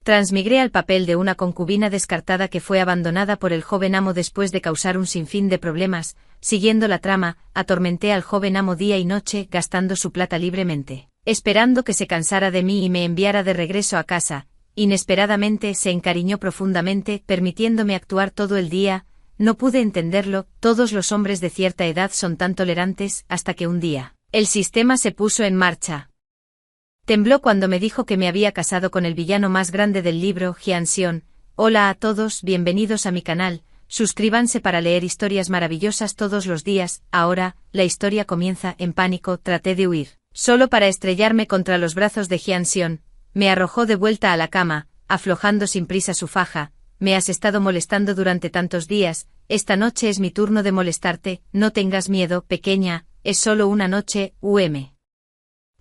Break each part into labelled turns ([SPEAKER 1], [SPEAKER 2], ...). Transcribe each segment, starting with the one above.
[SPEAKER 1] Transmigré al papel de una concubina descartada que fue abandonada por el joven amo después de causar un sinfín de problemas. Siguiendo la trama, atormenté al joven amo día y noche gastando su plata libremente, esperando que se cansara de mí y me enviara de regreso a casa. Inesperadamente se encariñó profundamente, permitiéndome actuar todo el día. No pude entenderlo, todos los hombres de cierta edad son tan tolerantes, hasta que un día, el sistema se puso en marcha. Tembló cuando me dijo que me había casado con el villano más grande del libro, Jianxion. Hola a todos, bienvenidos a mi canal, suscríbanse para leer historias maravillosas todos los días. Ahora, la historia comienza. En pánico, traté de huir, solo para estrellarme contra los brazos de Jianxion. Me arrojó de vuelta a la cama, aflojando sin prisa su faja. Me has estado molestando durante tantos días, esta noche es mi turno de molestarte, no tengas miedo, pequeña, es solo una noche,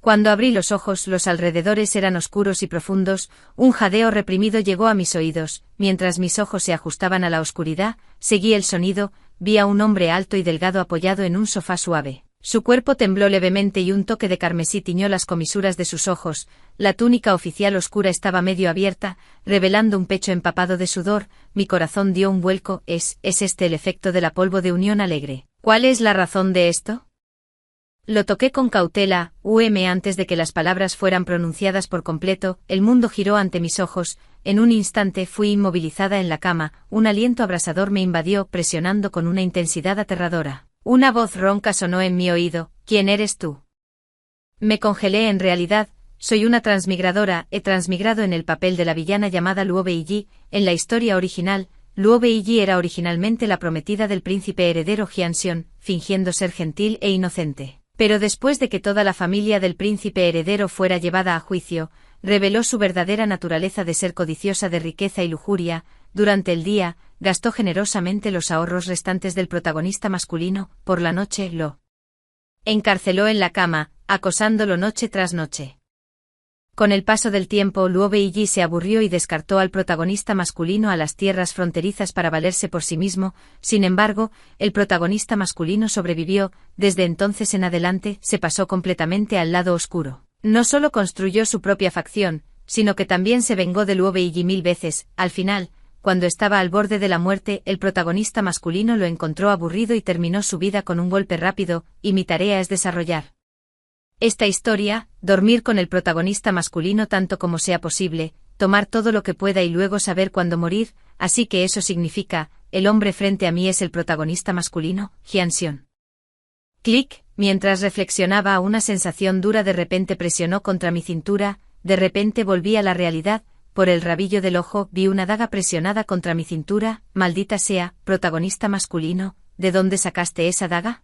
[SPEAKER 1] Cuando abrí los ojos, los alrededores eran oscuros y profundos, un jadeo reprimido llegó a mis oídos. Mientras mis ojos se ajustaban a la oscuridad, seguí el sonido, vi a un hombre alto y delgado apoyado en un sofá suave. Su cuerpo tembló levemente y un toque de carmesí tiñó las comisuras de sus ojos. La túnica oficial oscura estaba medio abierta, revelando un pecho empapado de sudor. Mi corazón dio un vuelco. ¿Es este el efecto de la polvo de unión alegre? ¿Cuál es la razón de esto? Lo toqué con cautela, antes de que las palabras fueran pronunciadas por completo. El mundo giró ante mis ojos. En un instante fui inmovilizada en la cama, un aliento abrasador me invadió, presionando con una intensidad aterradora. Una voz ronca sonó en mi oído. ¿Quién eres tú? Me congelé. En realidad, soy una transmigradora. He transmigrado en el papel de la villana llamada Luo Beiji. En la historia original, Luo Beiji era originalmente la prometida del príncipe heredero Jianxion, fingiendo ser gentil e inocente. Pero después de que toda la familia del príncipe heredero fuera llevada a juicio, reveló su verdadera naturaleza de ser codiciosa de riqueza y lujuria. Durante el día, gastó generosamente los ahorros restantes del protagonista masculino. Por la noche lo encarceló en la cama, acosándolo noche tras noche. Con el paso del tiempo, Luo Beiji se aburrió y descartó al protagonista masculino a las tierras fronterizas para valerse por sí mismo. Sin embargo, el protagonista masculino sobrevivió. Desde entonces en adelante, se pasó completamente al lado oscuro. No solo construyó su propia facción, sino que también se vengó de Luo Beiji 1000 veces. Al final, cuando estaba al borde de la muerte, el protagonista masculino lo encontró aburrido y terminó su vida con un golpe rápido, y mi tarea es desarrollar esta historia, dormir con el protagonista masculino tanto como sea posible, tomar todo lo que pueda y luego saber cuándo morir. Así que eso significa, el hombre frente a mí es el protagonista masculino, Jianxion. Clic. Mientras reflexionaba, una sensación dura de repente presionó contra mi cintura. De repente volví a la realidad. Por el rabillo del ojo vi una daga presionada contra mi cintura. Maldita sea, protagonista masculino, ¿de dónde sacaste esa daga?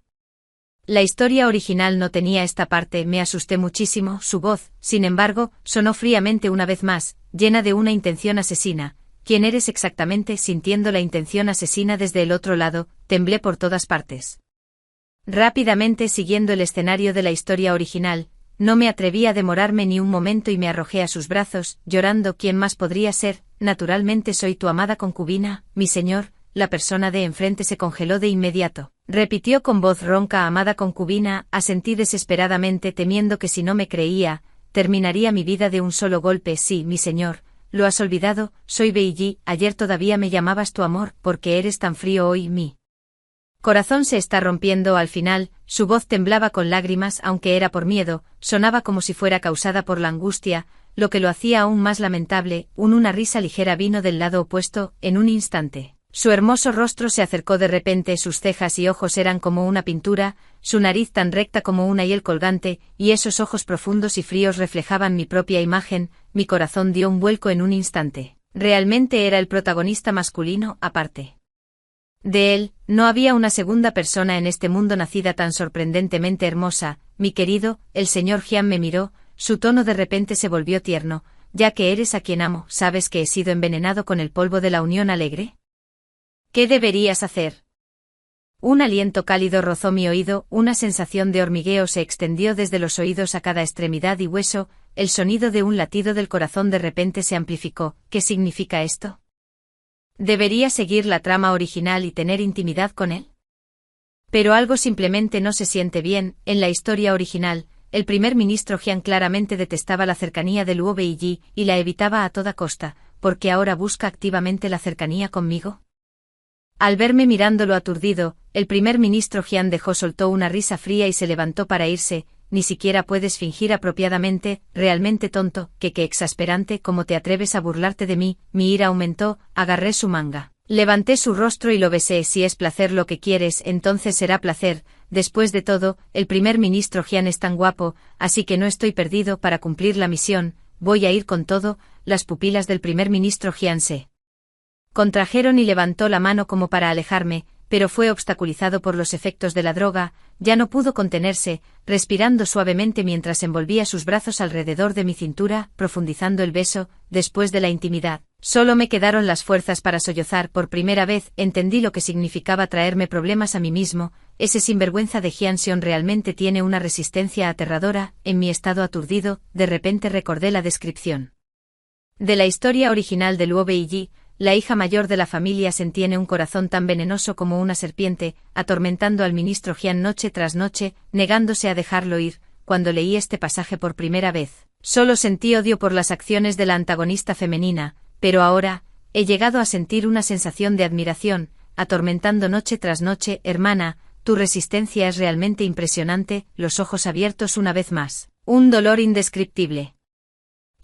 [SPEAKER 1] La historia original no tenía esta parte. Me asusté muchísimo. Su voz, sin embargo, sonó fríamente una vez más, llena de una intención asesina. ¿Quién eres exactamente? Sintiendo la intención asesina desde el otro lado, temblé por todas partes. Rápidamente siguiendo el escenario de la historia original, no me atreví a demorarme ni un momento y me arrojé a sus brazos, llorando. ¿Quién más podría ser? Naturalmente soy tu amada concubina, mi señor. La persona de enfrente se congeló de inmediato. Repitió con voz ronca: amada concubina. Asentí desesperadamente, temiendo que si no me creía, terminaría mi vida de un solo golpe. Sí, mi señor, lo has olvidado, soy Beiji. Ayer todavía me llamabas tu amor. ¿Por qué eres tan frío hoy? Mi corazón se está rompiendo. Al final, su voz temblaba con lágrimas, aunque era por miedo, sonaba como si fuera causada por la angustia, lo que lo hacía aún más lamentable. Una risa ligera vino del lado opuesto. En un instante, su hermoso rostro se acercó de repente. Sus cejas y ojos eran como una pintura, su nariz tan recta como una hiel colgante, y esos ojos profundos y fríos reflejaban mi propia imagen. Mi corazón dio un vuelco en un instante. Realmente era el protagonista masculino. Aparte de él, no había una segunda persona en este mundo nacida tan sorprendentemente hermosa. Mi querido, el señor Jian me miró, su tono de repente se volvió tierno. Ya que eres a quien amo, ¿sabes que he sido envenenado con el polvo de la unión alegre? ¿Qué deberías hacer? Un aliento cálido rozó mi oído, una sensación de hormigueo se extendió desde los oídos a cada extremidad y hueso, el sonido de un latido del corazón de repente se amplificó. ¿Qué significa esto? ¿Debería seguir la trama original y tener intimidad con él? Pero algo simplemente no se siente bien. En la historia original, el primer ministro Jian claramente detestaba la cercanía de Luo Beiji y la evitaba a toda costa. ¿por qué ahora busca activamente la cercanía conmigo? Al verme mirándolo aturdido, el primer ministro Jian soltó una risa fría y se levantó para irse. Ni siquiera puedes fingir apropiadamente, realmente tonto, qué exasperante, ¿cómo te atreves a burlarte de mí? Mi ira aumentó, agarré su manga. Levanté su rostro y lo besé. Si es placer lo que quieres, entonces será placer. Después de todo, el primer ministro Jian es tan guapo, así que no estoy perdido. Para cumplir la misión, voy a ir con todo. Las pupilas del primer ministro Jian se contrajeron y levantó la mano como para alejarme, pero fue obstaculizado por los efectos de la droga. Ya no pudo contenerse, respirando suavemente mientras envolvía sus brazos alrededor de mi cintura, profundizando el beso. Después de la intimidad, solo me quedaron las fuerzas para sollozar. Por primera vez entendí lo que significaba traerme problemas a mí mismo. Ese sinvergüenza de Jianxion realmente tiene una resistencia aterradora. En mi estado aturdido, de repente recordé la descripción de la historia original de Luo Beiji. La hija mayor de la familia Sen tiene un corazón tan venenoso como una serpiente, atormentando al ministro Jian noche tras noche, negándose a dejarlo ir. Cuando leí este pasaje por primera vez, solo sentí odio por las acciones de la antagonista femenina, pero ahora, he llegado a sentir una sensación de admiración, atormentando noche tras noche. Hermana, tu resistencia es realmente impresionante. Los ojos abiertos una vez más. Un dolor indescriptible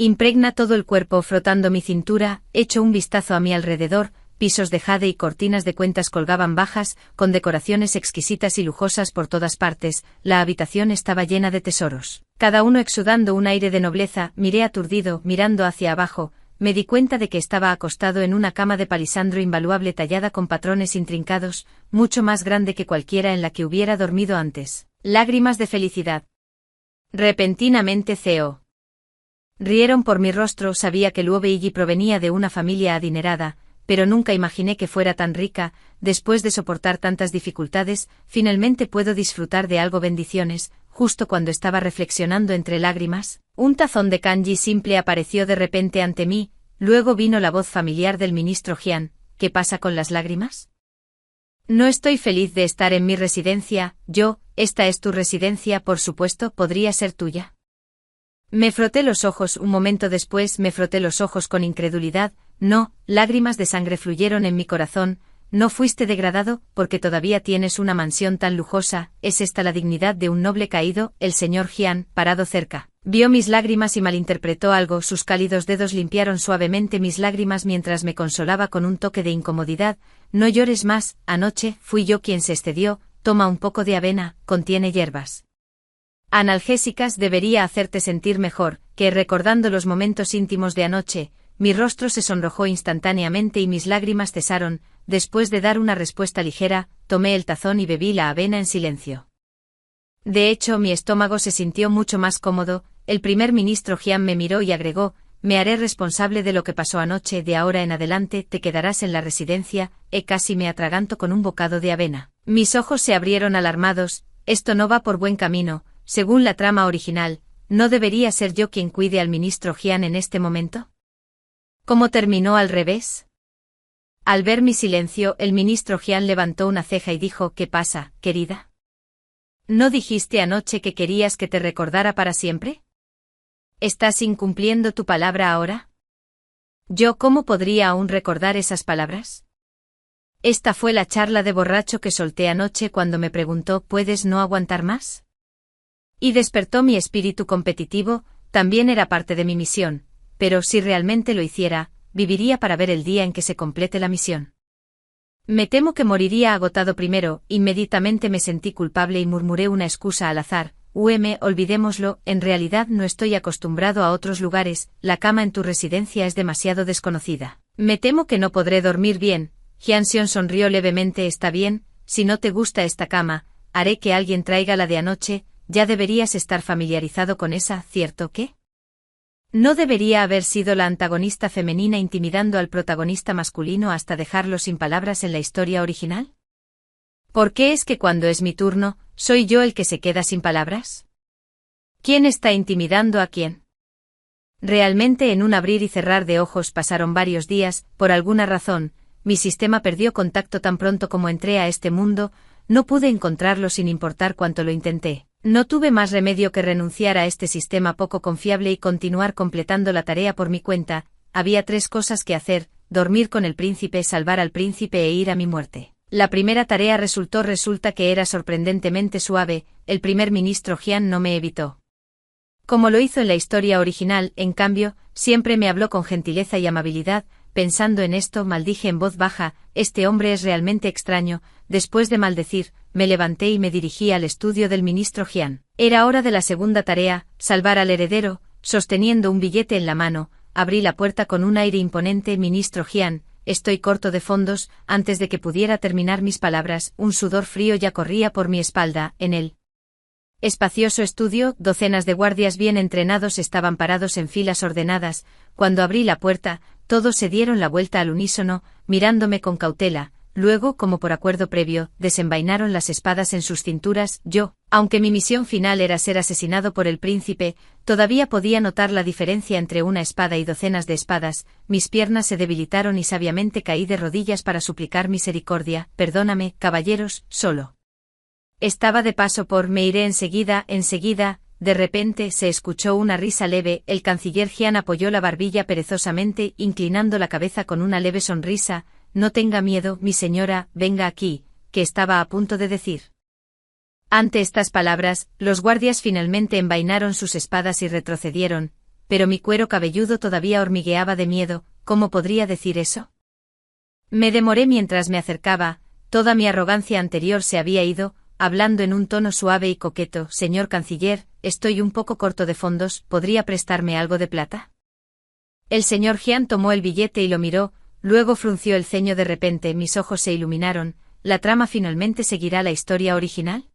[SPEAKER 1] impregna todo el cuerpo. Frotando mi cintura, echo un vistazo a mi alrededor. Pisos de jade y cortinas de cuentas colgaban bajas, con decoraciones exquisitas y lujosas por todas partes. La habitación estaba llena de tesoros, cada uno exudando un aire de nobleza. Miré aturdido, mirando hacia abajo. Me di cuenta de que estaba acostado en una cama de palisandro invaluable tallada con patrones intrincados, mucho más grande que cualquiera en la que hubiera dormido antes. Lágrimas de felicidad. Repentinamente rieron por mi rostro. Sabía que Luo Beiji provenía de una familia adinerada, pero nunca imaginé que fuera tan rica. Después de soportar tantas dificultades, finalmente puedo disfrutar de algo. Bendiciones. Justo cuando estaba reflexionando entre lágrimas, un tazón de kanji simple apareció de repente ante mí. Luego vino la voz familiar del ministro Jian. ¿Qué pasa con las lágrimas? No estoy feliz de estar en mi residencia. Esta es tu residencia, por supuesto, podría ser tuya. Me froté los ojos. Un momento después me froté los ojos con incredulidad. No, lágrimas de sangre fluyeron en mi corazón. No fuiste degradado, porque todavía tienes una mansión tan lujosa. ¿Es esta la dignidad de un noble caído? El señor Jian, parado cerca, vio mis lágrimas y malinterpretó algo. Sus cálidos dedos limpiaron suavemente mis lágrimas mientras me consolaba con un toque de incomodidad. No llores más, anoche fui yo quien se excedió. Toma un poco de avena, contiene hierbas analgésicas, debería hacerte sentir mejor. Que recordando los momentos íntimos de anoche, mi rostro se sonrojó instantáneamente y mis lágrimas cesaron. Después de dar una respuesta ligera, tomé el tazón y bebí la avena en silencio. De hecho, mi estómago se sintió mucho más cómodo. El primer ministro Jian me miró y agregó: me haré responsable de lo que pasó anoche. De ahora en adelante te quedarás en la residencia. Casi me atraganto con un bocado de avena. Mis ojos se abrieron alarmados. Esto no va por buen camino. Según la trama original, ¿no debería ser yo quien cuide al ministro Jian en este momento? ¿Cómo terminó al revés? Al ver mi silencio, el ministro Jian levantó una ceja y dijo: ¿Qué pasa, querida? ¿No dijiste anoche que querías que te recordara para siempre? ¿Estás incumpliendo tu palabra ahora? ¿Cómo podría aún recordar esas palabras? Esta fue la charla de borracho que solté anoche cuando me preguntó: ¿puedes no aguantar más? Y despertó mi espíritu competitivo. También era parte de mi misión, pero si realmente lo hiciera, viviría para ver el día en que se complete la misión. Me temo que moriría agotado primero. Inmediatamente me sentí culpable y murmuré una excusa al azar: olvidémoslo, en realidad no estoy acostumbrado a otros lugares, la cama en tu residencia es demasiado desconocida. Me temo que no podré dormir bien. Jianxion sonrió levemente. Está bien, si no te gusta esta cama, haré que alguien traiga la de anoche. Ya deberías estar familiarizado con esa, ¿cierto que? ¿No debería haber sido la antagonista femenina intimidando al protagonista masculino hasta dejarlo sin palabras en la historia original? ¿Por qué es que cuando es mi turno, soy yo el que se queda sin palabras? ¿Quién está intimidando a quién? Realmente en un abrir y cerrar de ojos pasaron varios días. Por alguna razón, mi sistema perdió contacto tan pronto como entré a este mundo. No pude encontrarlo sin importar cuánto lo intenté. No tuve más remedio que renunciar a este sistema poco confiable y continuar completando la tarea por mi cuenta. había 3 cosas que hacer: dormir con el príncipe, salvar al príncipe e ir a mi muerte. La primera tarea resulta que era sorprendentemente suave. El primer ministro Jian no me evitó, como lo hizo en la historia original. En cambio, siempre me habló con gentileza y amabilidad. Pensando en esto, maldije en voz baja: este hombre es realmente extraño. Después de maldecir, me levanté y me dirigí al estudio del ministro Jian. Era hora de la segunda tarea, salvar al heredero. Sosteniendo un billete en la mano, abrí la puerta con un aire imponente: ministro Jian, estoy corto de fondos. Antes de que pudiera terminar mis palabras, un sudor frío ya corría por mi espalda. En el espacioso estudio, docenas de guardias bien entrenados estaban parados en filas ordenadas. Cuando abrí la puerta, todos se dieron la vuelta al unísono, mirándome con cautela. Luego, como por acuerdo previo, desenvainaron las espadas en sus cinturas. Yo, aunque mi misión final era ser asesinado por el príncipe, todavía podía notar la diferencia entre una espada y docenas de espadas. Mis piernas se debilitaron y sabiamente caí de rodillas para suplicar misericordia. Perdóname, caballeros, solo estaba de paso por. Me iré enseguida. De repente se escuchó una risa leve. El canciller Jian apoyó la barbilla perezosamente, inclinando la cabeza con una leve sonrisa. No tenga miedo, mi señora, venga aquí, que estaba a punto de decir. Ante estas palabras, los guardias finalmente envainaron sus espadas y retrocedieron, pero mi cuero cabelludo todavía hormigueaba de miedo. ¿Cómo podría decir eso? Me demoré mientras me acercaba. Toda mi arrogancia anterior se había ido. Hablando en un tono suave y coqueto: señor canciller, estoy un poco corto de fondos, ¿podría prestarme algo de plata? El señor Jian tomó el billete y lo miró, luego frunció el ceño. De repente mis ojos se iluminaron. ¿La trama finalmente seguirá la historia original?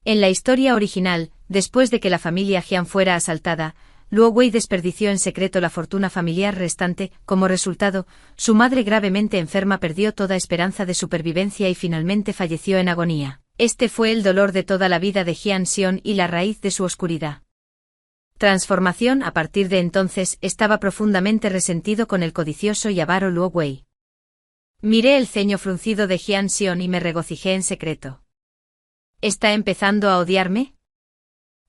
[SPEAKER 1] En la historia original, después de que la familia Jian fuera asaltada, Luo Wei desperdició en secreto la fortuna familiar restante. Como resultado, su madre, gravemente enferma, perdió toda esperanza de supervivencia y finalmente falleció en agonía. Este fue el dolor de toda la vida de Jian Xion y la raíz de su oscuridad. Transformación. A partir de entonces, estaba profundamente resentido con el codicioso y avaro Luo Wei. Miré el ceño fruncido de Jian Xion y me regocijé en secreto. ¿Está empezando a odiarme?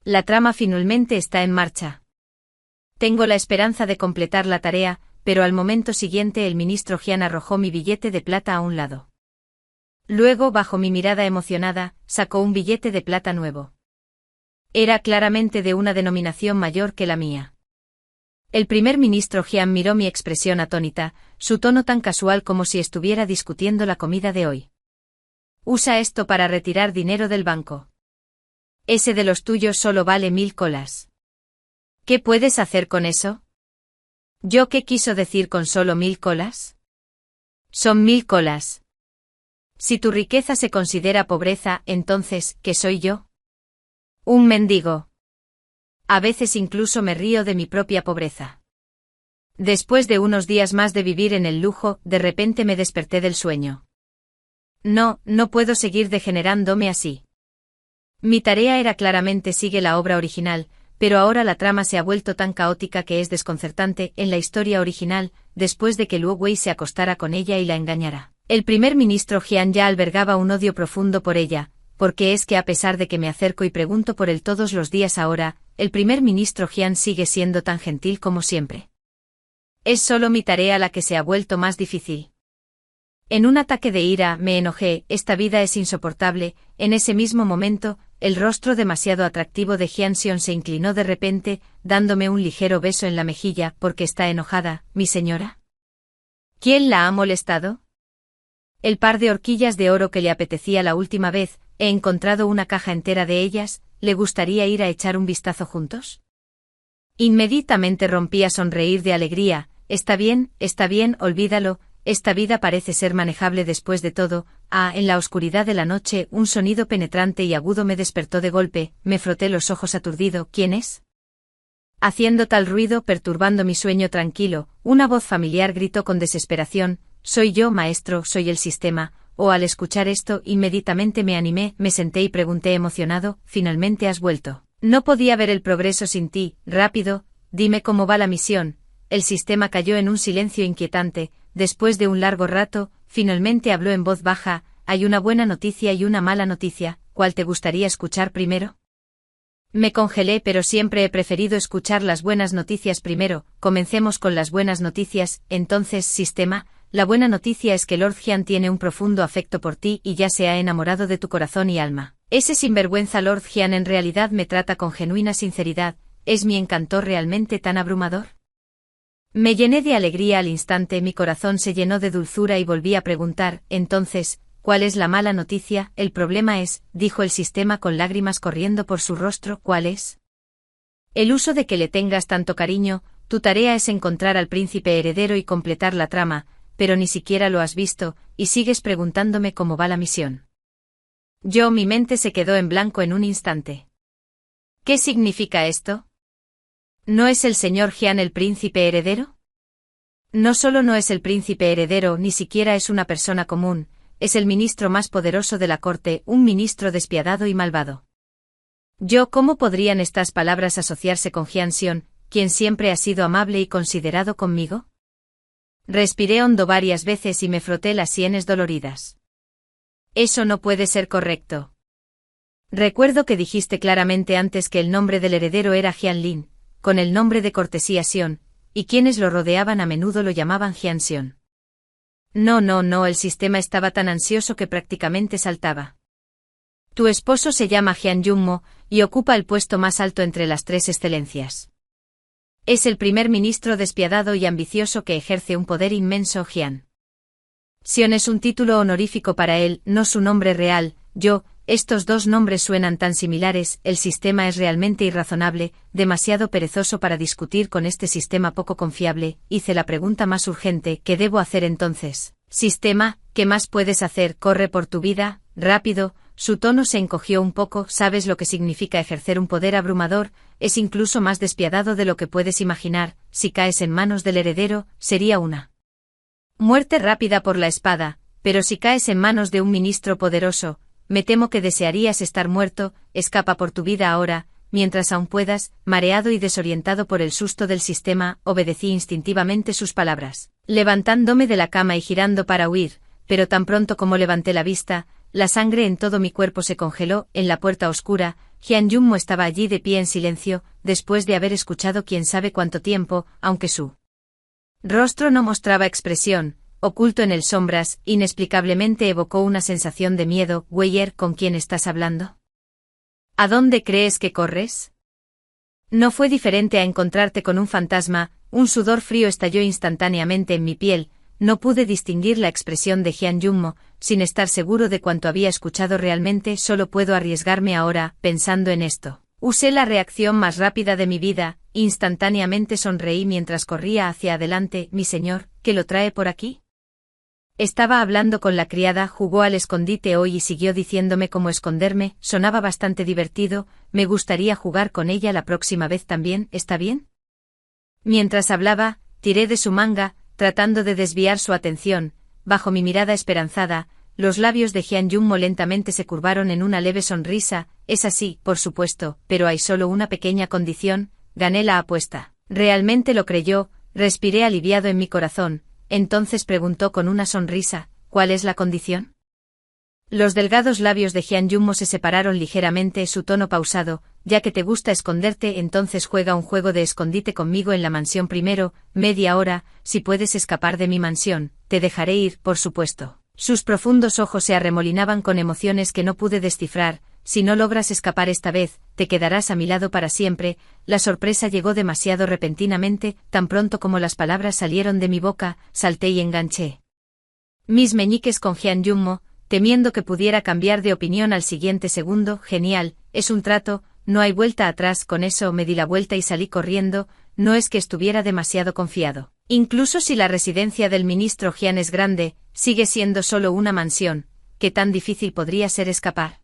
[SPEAKER 1] La trama finalmente está en marcha. Tengo la esperanza de completar la tarea, pero al momento siguiente el ministro Jian arrojó mi billete de plata a un lado. Luego, bajo mi mirada emocionada, sacó un billete de plata nuevo. Era claramente de una denominación mayor que la mía. El primer ministro Jian miró mi expresión atónita, su tono tan casual como si estuviera discutiendo la comida de hoy. Usa esto para retirar dinero del banco. Ese de los tuyos solo vale 1000 colas. ¿Qué puedes hacer con eso? ¿Yo qué quiso decir con solo 1000 colas? Son 1000 colas. Si tu riqueza se considera pobreza, entonces, ¿qué soy yo? Un mendigo. A veces incluso me río de mi propia pobreza. Después de unos días más de vivir en el lujo, de repente me desperté del sueño. No puedo seguir degenerándome así. Mi tarea era claramente sigue la obra original, pero ahora la trama se ha vuelto tan caótica que es desconcertante. En la historia original, después de que Luo Wei se acostara con ella y la engañara, el primer ministro Jian ya albergaba un odio profundo por ella. Porque es que a pesar de que me acerco y pregunto por él todos los días ahora, el primer ministro Jian sigue siendo tan gentil como siempre. Es solo mi tarea la que se ha vuelto más difícil. En un ataque de ira, me enojé: esta vida es insoportable. En ese mismo momento, el rostro demasiado atractivo de Jian Xion se inclinó de repente, dándome un ligero beso en la mejilla. ¿Por qué está enojada, mi señora? ¿Quién la ha molestado? El par de horquillas de oro que le apetecía la última vez, he encontrado una caja entera de ellas. ¿Le gustaría ir a echar un vistazo juntos? Inmediatamente rompí a sonreír de alegría. Está bien, olvídalo. Esta vida parece ser manejable después de todo. En la oscuridad de la noche, un sonido penetrante y agudo me despertó de golpe. Me froté los ojos aturdido. ¿Quién es? Haciendo tal ruido, perturbando mi sueño tranquilo, una voz familiar gritó con desesperación: soy yo, maestro, soy el sistema. Al escuchar esto, inmediatamente me animé, me senté y pregunté emocionado: ¿finalmente has vuelto? No podía ver el progreso sin ti. Rápido, dime cómo va la misión. El sistema cayó en un silencio inquietante. Después de un largo rato, finalmente habló en voz baja: hay una buena noticia y una mala noticia. ¿Cuál te gustaría escuchar primero? Me congelé, pero siempre he preferido escuchar las buenas noticias primero. Comencemos con las buenas noticias. Entonces, sistema, la buena noticia es que Lord Jian tiene un profundo afecto por ti y ya se ha enamorado de tu corazón y alma. Ese sinvergüenza Lord Jian en realidad me trata con genuina sinceridad. ¿Es mi encantor realmente tan abrumador? Me llené de alegría al instante, mi corazón se llenó de dulzura y volví a preguntar, entonces, ¿cuál es la mala noticia? El problema es, dijo el sistema con lágrimas corriendo por su rostro, ¿cuál es? El uso de que le tengas tanto cariño. Tu tarea es encontrar al príncipe heredero y completar la trama, pero ni siquiera lo has visto, y sigues preguntándome cómo va la misión. Mi mente se quedó en blanco en un instante. ¿Qué significa esto? ¿No es el señor Jian el príncipe heredero? No solo no es el príncipe heredero, ni siquiera es una persona común, es el ministro más poderoso de la corte, un ministro despiadado y malvado. ¿Cómo podrían estas palabras asociarse con Jian Xion, quien siempre ha sido amable y considerado conmigo? Respiré hondo varias veces y me froté las sienes doloridas. Eso no puede ser correcto. Recuerdo que dijiste claramente antes que el nombre del heredero era Jian Lin, con el nombre de cortesía Xion, y quienes lo rodeaban a menudo lo llamaban Jian Xion. No, el sistema estaba tan ansioso que prácticamente saltaba. Tu esposo se llama Jian Yunmo, y ocupa el puesto más alto entre las tres excelencias. Es el primer ministro despiadado y ambicioso que ejerce un poder inmenso. Jian Xion es un título honorífico para él, no su nombre real. Estos dos nombres suenan tan similares, el sistema es realmente irrazonable, demasiado perezoso para discutir con este sistema poco confiable. Hice la pregunta más urgente, ¿qué debo hacer entonces? Sistema, ¿qué más puedes hacer? Corre por tu vida, rápido. Su tono se encogió un poco. ¿Sabes lo que significa ejercer un poder abrumador? Es incluso más despiadado de lo que puedes imaginar. Si caes en manos del heredero, sería una muerte rápida por la espada, pero si caes en manos de un ministro poderoso, me temo que desearías estar muerto. Escapa por tu vida ahora, mientras aún puedas. Mareado y desorientado por el susto del sistema, obedecí instintivamente sus palabras, levantándome de la cama y girando para huir, pero tan pronto como levanté la vista, la sangre en todo mi cuerpo se congeló. En la puerta oscura, Jian Yunmo estaba allí de pie en silencio, después de haber escuchado quién sabe cuánto tiempo, aunque su rostro no mostraba expresión. Oculto en el sombras, inexplicablemente evocó una sensación de miedo. Weyer, ¿con quién estás hablando? ¿A dónde crees que corres? No fue diferente a encontrarte con un fantasma. Un sudor frío estalló instantáneamente en mi piel. No pude distinguir la expresión de Jian Yunmo, sin estar seguro de cuánto había escuchado realmente. Solo puedo arriesgarme ahora, pensando en esto. Usé la reacción más rápida de mi vida, instantáneamente sonreí mientras corría hacia adelante. Mi señor, ¿qué lo trae por aquí? Estaba hablando con la criada, jugó al escondite hoy y siguió diciéndome cómo esconderme. Sonaba bastante divertido, me gustaría jugar con ella la próxima vez también. ¿Está bien? Mientras hablaba, tiré de su manga, tratando de desviar su atención. Bajo mi mirada esperanzada, los labios de Jian Yunmo lentamente se curvaron en una leve sonrisa. Es así, por supuesto, pero hay solo una pequeña condición. Gané la apuesta. Realmente lo creyó, respiré aliviado en mi corazón. Entonces preguntó con una sonrisa, ¿cuál es la condición? Los delgados labios de Jian Yunmo se separaron ligeramente, su tono pausado. Ya que te gusta esconderte, entonces juega un juego de escondite conmigo en la mansión primero, media hora. Si puedes escapar de mi mansión, te dejaré ir, por supuesto. Sus profundos ojos se arremolinaban con emociones que no pude descifrar. Si no logras escapar esta vez, te quedarás a mi lado para siempre. La sorpresa llegó demasiado repentinamente, tan pronto como las palabras salieron de mi boca, salté y enganché mis meñiques con Jian Yunmo, temiendo que pudiera cambiar de opinión al siguiente segundo. Genial, es un trato, no hay vuelta atrás. Con eso me di la vuelta y salí corriendo. No es que estuviera demasiado confiado. Incluso si la residencia del ministro Jian es grande, sigue siendo solo una mansión. ¿Qué tan difícil podría ser escapar?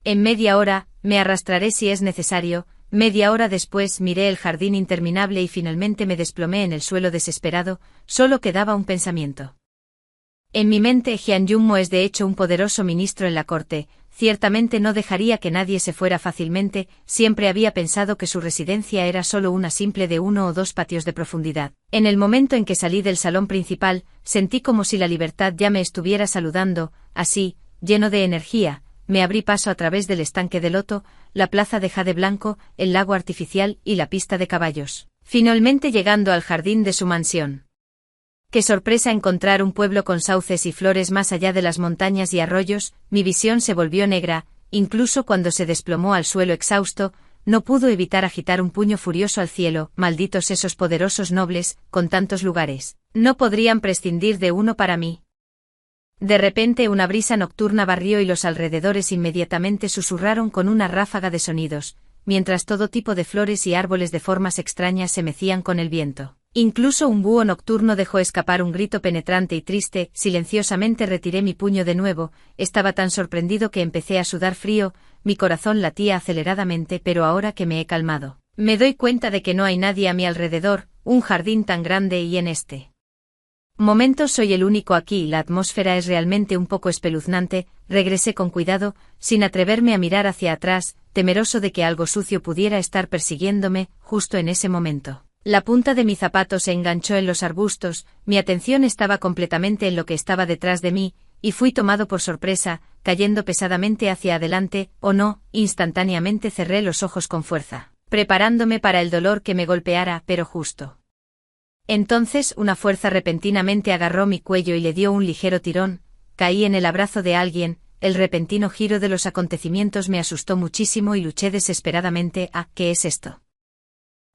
[SPEAKER 1] En media hora, me arrastraré si es necesario. Media hora después miré el jardín interminable y finalmente me desplomé en el suelo desesperado. Solo quedaba un pensamiento en mi mente. Jian Yunmo es de hecho un poderoso ministro en la corte. Ciertamente no dejaría que nadie se fuera fácilmente. Siempre había pensado que su residencia era solo una simple de 1 o 2 patios de profundidad. En el momento en que salí del salón principal, sentí como si la libertad ya me estuviera saludando, así, lleno de energía. me abrí paso a través del estanque de loto, la plaza de jade blanco, el lago artificial y la pista de caballos, finalmente llegando al jardín de su mansión. Qué sorpresa encontrar un pueblo con sauces y flores más allá de las montañas y arroyos. Mi visión se volvió negra, incluso cuando se desplomó al suelo exhausto. No pudo evitar agitar un puño furioso al cielo. Malditos esos poderosos nobles, con tantos lugares. No podrían prescindir de uno para mí. De repente una brisa nocturna barrió y los alrededores inmediatamente susurraron con una ráfaga de sonidos, mientras todo tipo de flores y árboles de formas extrañas se mecían con el viento. Incluso un búho nocturno dejó escapar un grito penetrante y triste. Silenciosamente retiré mi puño de nuevo. Estaba tan sorprendido que empecé a sudar frío, mi corazón latía aceleradamente, pero ahora que me he calmado, me doy cuenta de que no hay nadie a mi alrededor, un jardín tan grande y en este momento soy el único aquí. La atmósfera es realmente un poco espeluznante. Regresé con cuidado, sin atreverme a mirar hacia atrás, temeroso de que algo sucio pudiera estar persiguiéndome. Justo en ese momento, la punta de mi zapato se enganchó en los arbustos. Mi atención estaba completamente en lo que estaba detrás de mí, y fui tomado por sorpresa, cayendo pesadamente hacia adelante. Oh no, instantáneamente cerré los ojos con fuerza, preparándome para el dolor que me golpeara, pero justo entonces una fuerza repentinamente agarró mi cuello y le dio un ligero tirón. Caí en el abrazo de alguien. El repentino giro de los acontecimientos me asustó muchísimo y luché desesperadamente. ¿Qué es esto?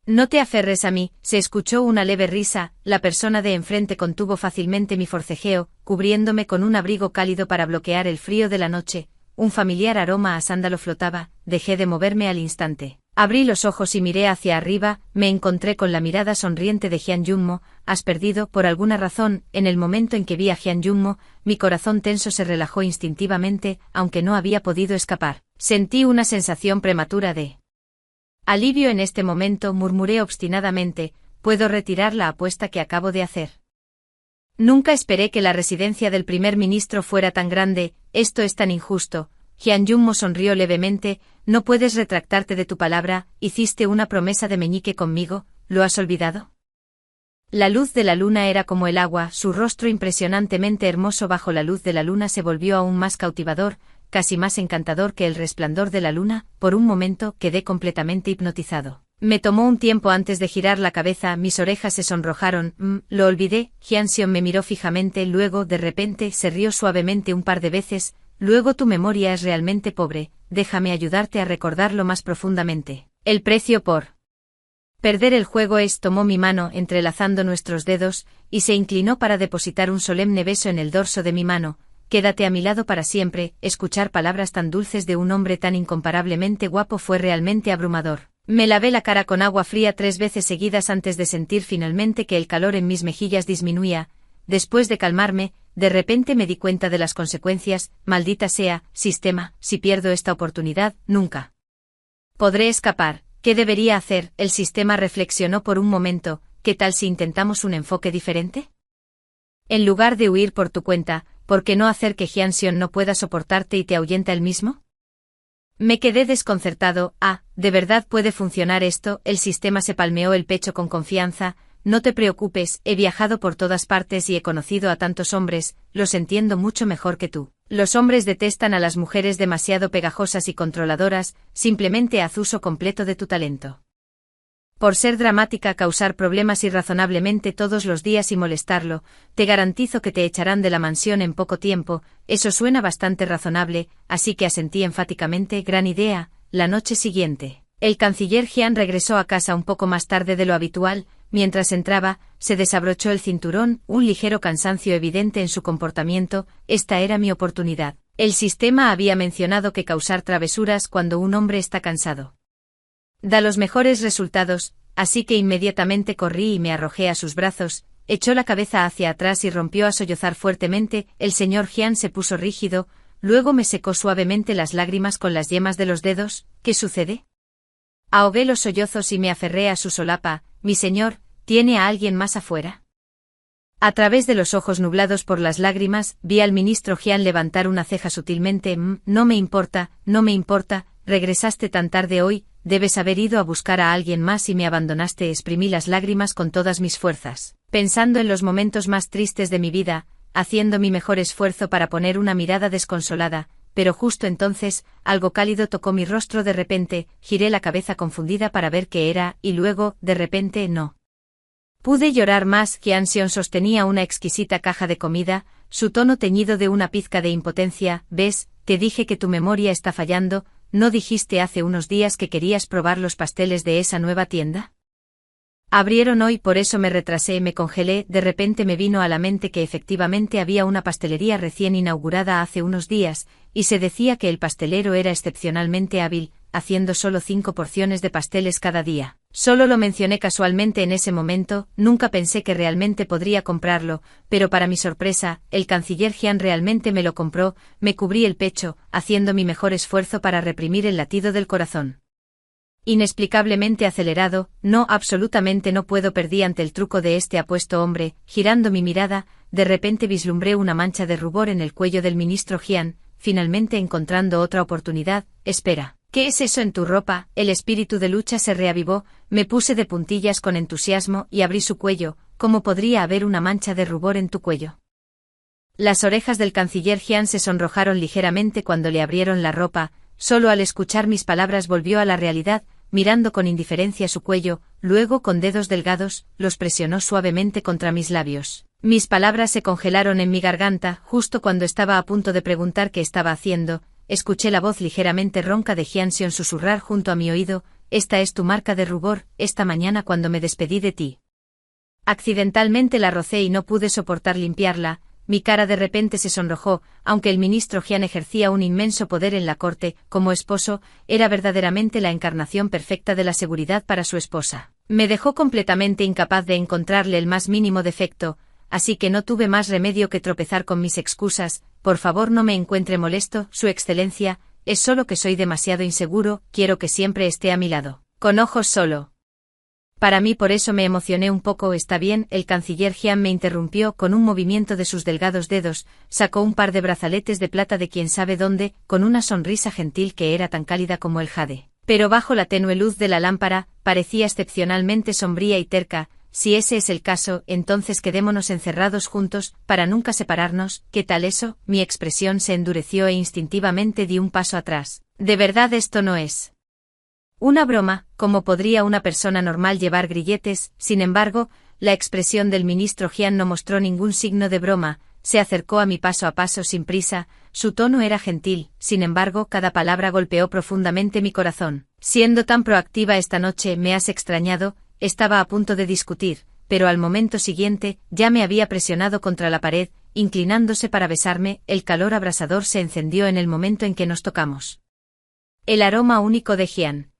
[SPEAKER 1] No te aferres a mí. Se escuchó una leve risa. La persona de enfrente contuvo fácilmente mi forcejeo, cubriéndome con un abrigo cálido para bloquear el frío de la noche. Un familiar aroma a sándalo flotaba. Dejé de moverme al instante. Abrí los ojos y miré hacia arriba. Me encontré con la mirada sonriente de Hyun Jung-mo. Has perdido, por alguna razón. En el momento en que vi a Hyun Jung-mo, mi corazón tenso se relajó instintivamente, aunque no había podido escapar. Sentí una sensación prematura de alivio en este momento. Murmuré obstinadamente. ¿Puedo retirar la apuesta que acabo de hacer? Nunca esperé que la residencia del primer ministro fuera tan grande. Esto es tan injusto. Hyun Jung-mo sonrió levemente. No puedes retractarte de tu palabra. Hiciste una promesa de meñique conmigo. ¿Lo has olvidado? La luz de la luna era como el agua. Su rostro impresionantemente hermoso bajo la luz de la luna se volvió aún más cautivador, casi más encantador que el resplandor de la luna. Por un momento quedé completamente hipnotizado. Me tomó un tiempo antes de girar la cabeza. Mis orejas se sonrojaron. Lo olvidé. Hyun Seon me miró fijamente. Luego, de repente, se rió suavemente un par de veces. Luego, tu memoria es realmente pobre. Déjame ayudarte a recordarlo más profundamente. El precio por perder el juego es. Tomó mi mano entrelazando nuestros dedos, y se inclinó para depositar un solemne beso en el dorso de mi mano. Quédate a mi lado para siempre. Escuchar palabras tan dulces de un hombre tan incomparablemente guapo fue realmente abrumador. Me lavé la cara con agua fría 3 veces seguidas antes de sentir finalmente que el calor en mis mejillas disminuía. Después de calmarme, de repente me di cuenta de las consecuencias. Maldita sea, sistema, si pierdo esta oportunidad, nunca podré escapar. ¿Qué debería hacer? El sistema reflexionó por un momento. ¿Qué tal si intentamos un enfoque diferente? En lugar de huir por tu cuenta, ¿por qué no hacer que Hyun Seon no pueda soportarte y te ahuyenta él mismo? Me quedé desconcertado. ¿De verdad puede funcionar esto? El sistema se palmeó el pecho con confianza. No te preocupes, he viajado por todas partes y he conocido a tantos hombres. Los entiendo mucho mejor que tú. Los hombres detestan a las mujeres demasiado pegajosas y controladoras. Simplemente haz uso completo de tu talento. Por ser dramática, causar problemas irrazonablemente todos los días y molestarlo, te garantizo que te echarán de la mansión en poco tiempo. Eso suena bastante razonable, así que asentí enfáticamente. Gran idea. La noche siguiente, el canciller Hyun regresó a casa un poco más tarde de lo habitual. Mientras entraba, se desabrochó el cinturón, un ligero cansancio evidente en su comportamiento. Esta era mi oportunidad. El sistema había mencionado que causar travesuras cuando un hombre está cansado da los mejores resultados, así que inmediatamente corrí y me arrojé a sus brazos. Echó la cabeza hacia atrás y rompió a sollozar fuertemente. El señor Hyun se puso rígido, luego me secó suavemente las lágrimas con las yemas de los dedos. ¿Qué sucede? Ahogué los sollozos y me aferré a su solapa. Mi señor, ¿tiene a alguien más afuera? A través de los ojos nublados por las lágrimas, vi al ministro Hyun levantar una ceja sutilmente. No me importa, no me importa. Regresaste tan tarde hoy. Debes haber ido a buscar a alguien más y me abandonaste. Exprimí las lágrimas con todas mis fuerzas, pensando en los momentos más tristes de mi vida, haciendo mi mejor esfuerzo para poner una mirada desconsolada. pero justo entonces, algo cálido tocó mi rostro de repente, giré la cabeza confundida para ver qué era, y luego, de repente, no pude llorar más. Hyun-seon sostenía una exquisita caja de comida, su tono teñido de una pizca de impotencia. ¿Ves? Te dije que tu memoria está fallando. ¿No dijiste hace unos días que querías probar los pasteles de esa nueva tienda? Abrieron hoy, por eso me retrasé, me congelé. De repente me vino a la mente que efectivamente había una pastelería recién inaugurada hace unos días, y se decía que el pastelero era excepcionalmente hábil, haciendo solo 5 porciones de pasteles cada día. Solo lo mencioné casualmente en ese momento, nunca pensé que realmente podría comprarlo, pero para mi sorpresa, el canciller Hyun realmente me lo compró. Me cubrí el pecho, haciendo mi mejor esfuerzo para reprimir el latido del corazón. Inexplicablemente acelerado, no, absolutamente no puedo, perdí ante el truco de este apuesto hombre. Girando mi mirada, de repente vislumbré una mancha de rubor en el cuello del ministro Hyun, finalmente encontrando otra oportunidad. Espera, ¿qué es eso en tu ropa? El espíritu de lucha se reavivó, me puse de puntillas con entusiasmo y abrí su cuello. ¿Cómo podría haber una mancha de rubor en tu cuello? Las orejas del canciller Hyun se sonrojaron ligeramente cuando le abrieron la ropa. Solo al escuchar mis palabras volvió a la realidad, mirando con indiferencia su cuello, luego con dedos delgados, los presionó suavemente contra mis labios. Mis palabras se congelaron en mi garganta. Justo cuando estaba a punto de preguntar qué estaba haciendo, escuché la voz ligeramente ronca de Hyun-seon susurrar junto a mi oído: esta es tu marca de rubor, esta mañana cuando me despedí de ti. Accidentalmente la rocé y no pude soportar limpiarla. Mi cara de repente se sonrojó. Aunque el ministro Hyun ejercía un inmenso poder en la corte, como esposo, era verdaderamente la encarnación perfecta de la seguridad para su esposa. Me dejó completamente incapaz de encontrarle el más mínimo defecto, así que no tuve más remedio que tropezar con mis excusas. Por favor, no me encuentre molesto, Su Excelencia, es solo que soy demasiado inseguro, quiero que siempre esté a mi lado. Con ojos solo para mí, por eso me emocioné un poco. Está bien, el canciller Hyun me interrumpió con un movimiento de sus delgados dedos, sacó un par de brazaletes de plata de quién sabe dónde, con una sonrisa gentil que era tan cálida como el jade. Pero bajo la tenue luz de la lámpara, parecía excepcionalmente sombría y terca. Si ese es el caso, entonces quedémonos encerrados juntos, para nunca separarnos. ¿Qué tal eso? Mi expresión se endureció e instintivamente di un paso atrás. De verdad esto no es una broma. ¿Cómo podría una persona normal llevar grilletes? Sin embargo, la expresión del ministro Hyun no mostró ningún signo de broma. Se acercó a mí paso a paso sin prisa, su tono era gentil, sin embargo cada palabra golpeó profundamente mi corazón. Siendo tan proactiva esta noche, me has extrañado. Estaba a punto de discutir, pero al momento siguiente, ya me había presionado contra la pared, inclinándose para besarme. El calor abrasador se encendió en el momento en que nos tocamos. El aroma único de Hyun,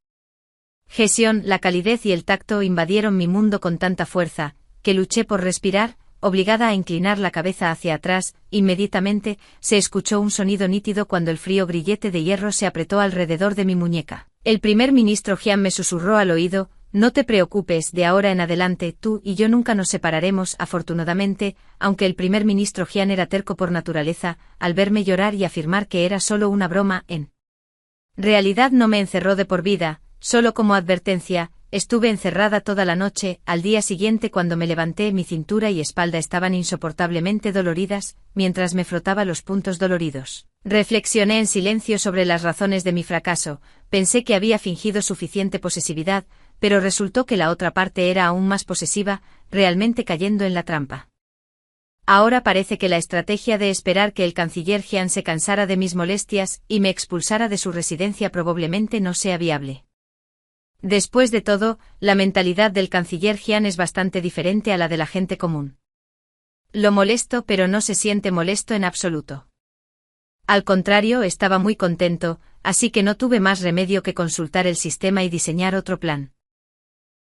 [SPEAKER 1] Jeseon, la calidez y el tacto invadieron mi mundo con tanta fuerza, que luché por respirar, obligada a inclinar la cabeza hacia atrás. Inmediatamente, se escuchó un sonido nítido cuando el frío grillete de hierro se apretó alrededor de mi muñeca. El primer ministro Hyun me susurró al oído: no te preocupes, de ahora en adelante tú y yo nunca nos separaremos. Afortunadamente, aunque el primer ministro Hyun era terco por naturaleza, al verme llorar y afirmar que era solo una broma, en realidad no me encerró de por vida. Solo como advertencia, estuve encerrada toda la noche. Al día siguiente, cuando me levanté, mi cintura y espalda estaban insoportablemente doloridas, mientras me frotaba los puntos doloridos. Reflexioné en silencio sobre las razones de mi fracaso. Pensé que había fingido suficiente posesividad, pero resultó que la otra parte era aún más posesiva, realmente cayendo en la trampa. Ahora parece que la estrategia de esperar que el canciller Hyun se cansara de mis molestias y me expulsara de su residencia probablemente no sea viable. Después de todo, la mentalidad del canciller Hyun es bastante diferente a la de la gente común. Lo molesto, pero no se siente molesto en absoluto. Al contrario, estaba muy contento, así que no tuve más remedio que consultar el sistema y diseñar otro plan.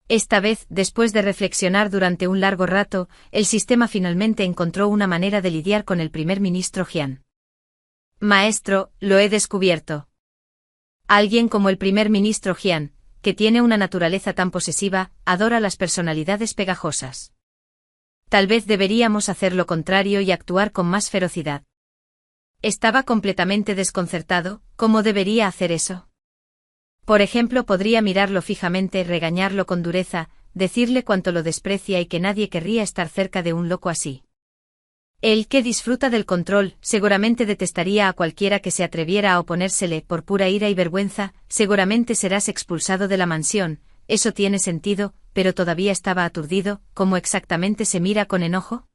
[SPEAKER 1] Esta vez, después de reflexionar durante un largo rato, el sistema finalmente encontró una manera de lidiar con el primer ministro Hyun. Maestro, lo he descubierto. Alguien como el primer ministro Hyun, que tiene una naturaleza tan posesiva, adora las personalidades pegajosas. Tal vez deberíamos hacer lo contrario y actuar con más ferocidad. Estaba completamente desconcertado. ¿Cómo debería hacer eso? Por ejemplo, podría mirarlo fijamente, regañarlo con dureza, decirle cuánto lo desprecia y que nadie querría estar cerca de un loco así. El que disfruta del control, seguramente detestaría a cualquiera que se atreviera a oponérsele por pura ira y vergüenza, seguramente serás expulsado de la mansión, eso tiene sentido, pero todavía estaba aturdido, ¿cómo exactamente se mira con enojo?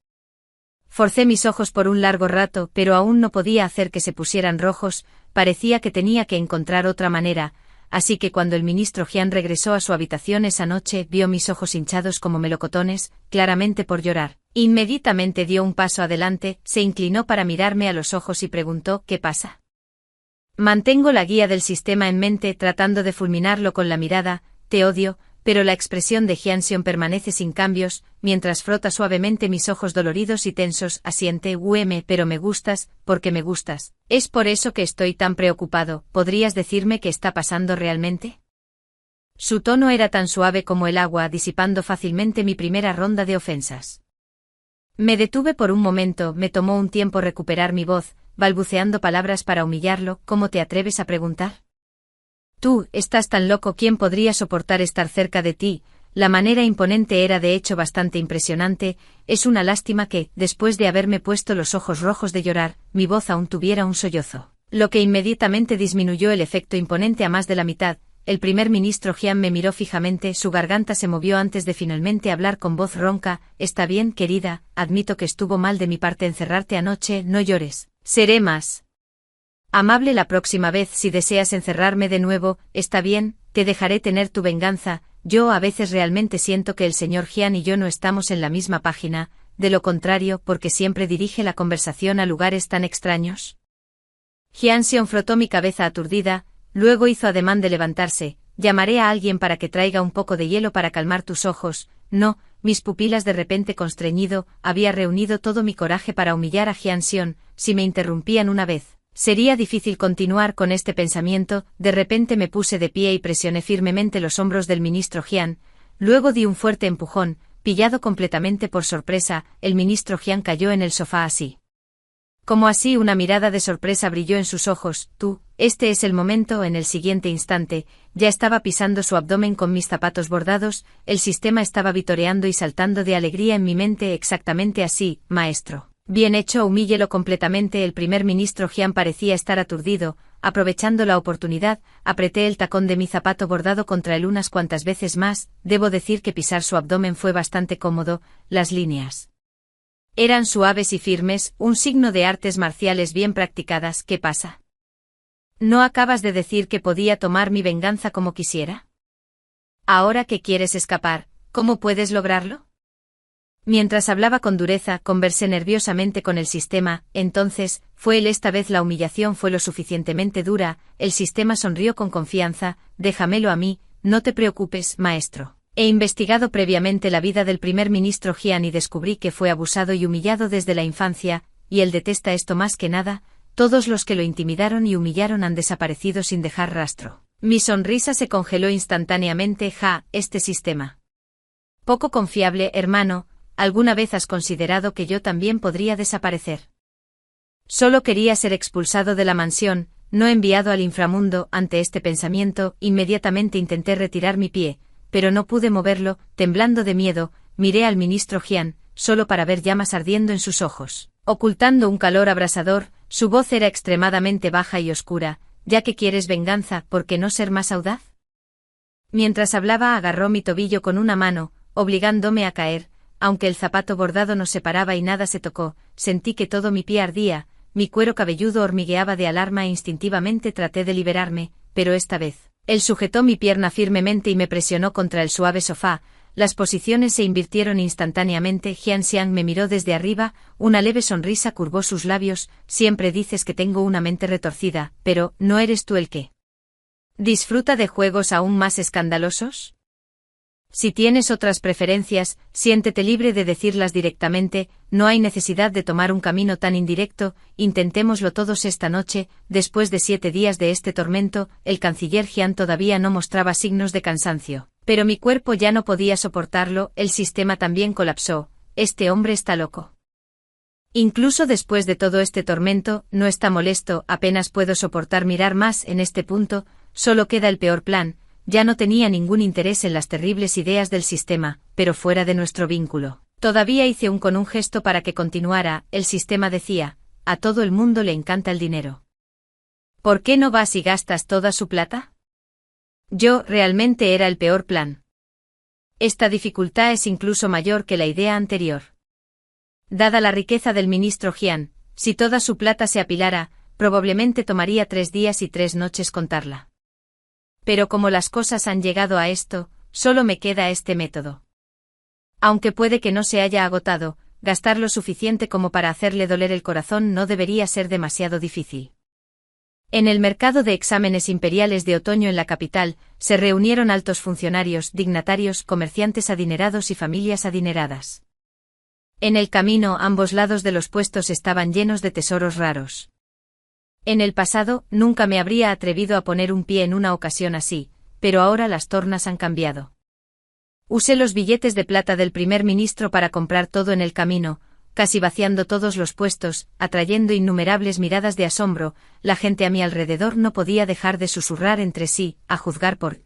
[SPEAKER 1] Forcé mis ojos por un largo rato, pero aún no podía hacer que se pusieran rojos, parecía que tenía que encontrar otra manera, así que cuando el ministro Jian regresó a su habitación esa noche vio mis ojos hinchados como melocotones, claramente por llorar. Inmediatamente dio un paso adelante, se inclinó para mirarme a los ojos y preguntó ¿qué pasa? Mantengo la guía del sistema en mente tratando de fulminarlo con la mirada, te odio, pero la expresión de Jianxion permanece sin cambios, mientras frota suavemente mis ojos doloridos y tensos, asiente pero me gustas, porque me gustas. Es por eso que estoy tan preocupado, ¿podrías decirme qué está pasando realmente? Su tono era tan suave como el agua, disipando fácilmente mi primera ronda de ofensas. Me detuve por un momento, me tomó un tiempo recuperar mi voz, balbuceando palabras para humillarlo, ¿cómo te atreves a preguntar? Tú, estás tan loco, ¿quién podría soportar estar cerca de ti? La manera imponente era de hecho bastante impresionante, es una lástima que, después de haberme puesto los ojos rojos de llorar, mi voz aún tuviera un sollozo. Lo que inmediatamente disminuyó el efecto imponente a más de la mitad. El primer ministro Jian me miró fijamente, su garganta se movió antes de finalmente hablar con voz ronca, está bien, querida, admito que estuvo mal de mi parte encerrarte anoche, no llores, seré más amable la próxima vez si deseas encerrarme de nuevo, está bien, te dejaré tener tu venganza, yo a veces realmente siento que el señor Jian y yo no estamos en la misma página, de lo contrario, porque siempre dirige la conversación a lugares tan extraños. Jianxion frotó mi cabeza aturdida, luego hizo ademán de levantarse, llamaré a alguien para que traiga un poco de hielo para calmar tus ojos, no, mis pupilas de repente constreñido, había reunido todo mi coraje para humillar a Jianxion, si me interrumpían una vez. Sería difícil continuar con este pensamiento, de repente me puse de pie y presioné firmemente los hombros del ministro Jian, luego di un fuerte empujón, pillado completamente por sorpresa, el ministro Jian cayó en el sofá así. Como así una mirada de sorpresa brilló en sus ojos, tú, este es el momento, en el siguiente instante, ya estaba pisando su abdomen con mis zapatos bordados, el sistema estaba vitoreando y saltando de alegría en mi mente exactamente así, maestro. Bien hecho, humíllelo completamente. El primer ministro Jian parecía estar aturdido, aprovechando la oportunidad, apreté el tacón de mi zapato bordado contra él unas cuantas veces más, debo decir que pisar su abdomen fue bastante cómodo, las líneas eran suaves y firmes, un signo de artes marciales bien practicadas. ¿Qué pasa? ¿No acabas de decir que podía tomar mi venganza como quisiera? Ahora que quieres escapar, ¿cómo puedes lograrlo? Mientras hablaba con dureza, conversé nerviosamente con el sistema, entonces, fue él esta vez la humillación fue lo suficientemente dura, el sistema sonrió con confianza, déjamelo a mí, no te preocupes, maestro. He investigado previamente la vida del primer ministro Jian y descubrí que fue abusado y humillado desde la infancia, y él detesta esto más que nada, todos los que lo intimidaron y humillaron han desaparecido sin dejar rastro. Mi sonrisa se congeló instantáneamente, este sistema. Poco confiable, hermano. ¿Alguna vez has considerado que yo también podría desaparecer? Solo quería ser expulsado de la mansión, no enviado al inframundo. Ante este pensamiento, inmediatamente intenté retirar mi pie, pero no pude moverlo, temblando de miedo, miré al ministro Jian, solo para ver llamas ardiendo en sus ojos, ocultando un calor abrasador, su voz era extremadamente baja y oscura, ya que quieres venganza, ¿por qué no ser más audaz? Mientras hablaba agarró mi tobillo con una mano, obligándome a caer. Aunque el zapato bordado nos separaba y nada se tocó, sentí que todo mi pie ardía, mi cuero cabelludo hormigueaba de alarma e instintivamente traté de liberarme, pero esta vez, él sujetó mi pierna firmemente y me presionó contra el suave sofá, las posiciones se invirtieron instantáneamente. Jianxian me miró desde arriba, una leve sonrisa curvó sus labios, siempre dices que tengo una mente retorcida, pero, ¿no eres tú el que disfruta de juegos aún más escandalosos? Si tienes otras preferencias, siéntete libre de decirlas directamente, no hay necesidad de tomar un camino tan indirecto, intentémoslo todos esta noche. Después de 7 días de este tormento, el canciller Jian todavía no mostraba signos de cansancio, pero mi cuerpo ya no podía soportarlo, el sistema también colapsó, este hombre está loco. Incluso después de todo este tormento, no está molesto, apenas puedo soportar mirar más en este punto, solo queda el peor plan. Ya no tenía ningún interés en las terribles ideas del sistema, pero fuera de nuestro vínculo. Todavía hice con un gesto para que continuara. El sistema decía, a todo el mundo le encanta el dinero. ¿Por qué no vas y gastas toda su plata? Yo, realmente era el peor plan. Esta dificultad es incluso mayor que la idea anterior. Dada la riqueza del ministro Jian, si toda su plata se apilara, probablemente tomaría 3 días y 3 noches contarla. Pero como las cosas han llegado a esto, solo me queda este método. Aunque puede que no se haya agotado, gastar lo suficiente como para hacerle doler el corazón no debería ser demasiado difícil. En el mercado de exámenes imperiales de otoño en la capital, se reunieron altos funcionarios, dignatarios, comerciantes adinerados y familias adineradas. En el camino, ambos lados de los puestos estaban llenos de tesoros raros. En el pasado, nunca me habría atrevido a poner un pie en una ocasión así, pero ahora las tornas han cambiado. Usé los billetes de plata del primer ministro para comprar todo en el camino, casi vaciando todos los puestos, atrayendo innumerables miradas de asombro. La gente a mi alrededor no podía dejar de susurrar entre sí, a juzgar por...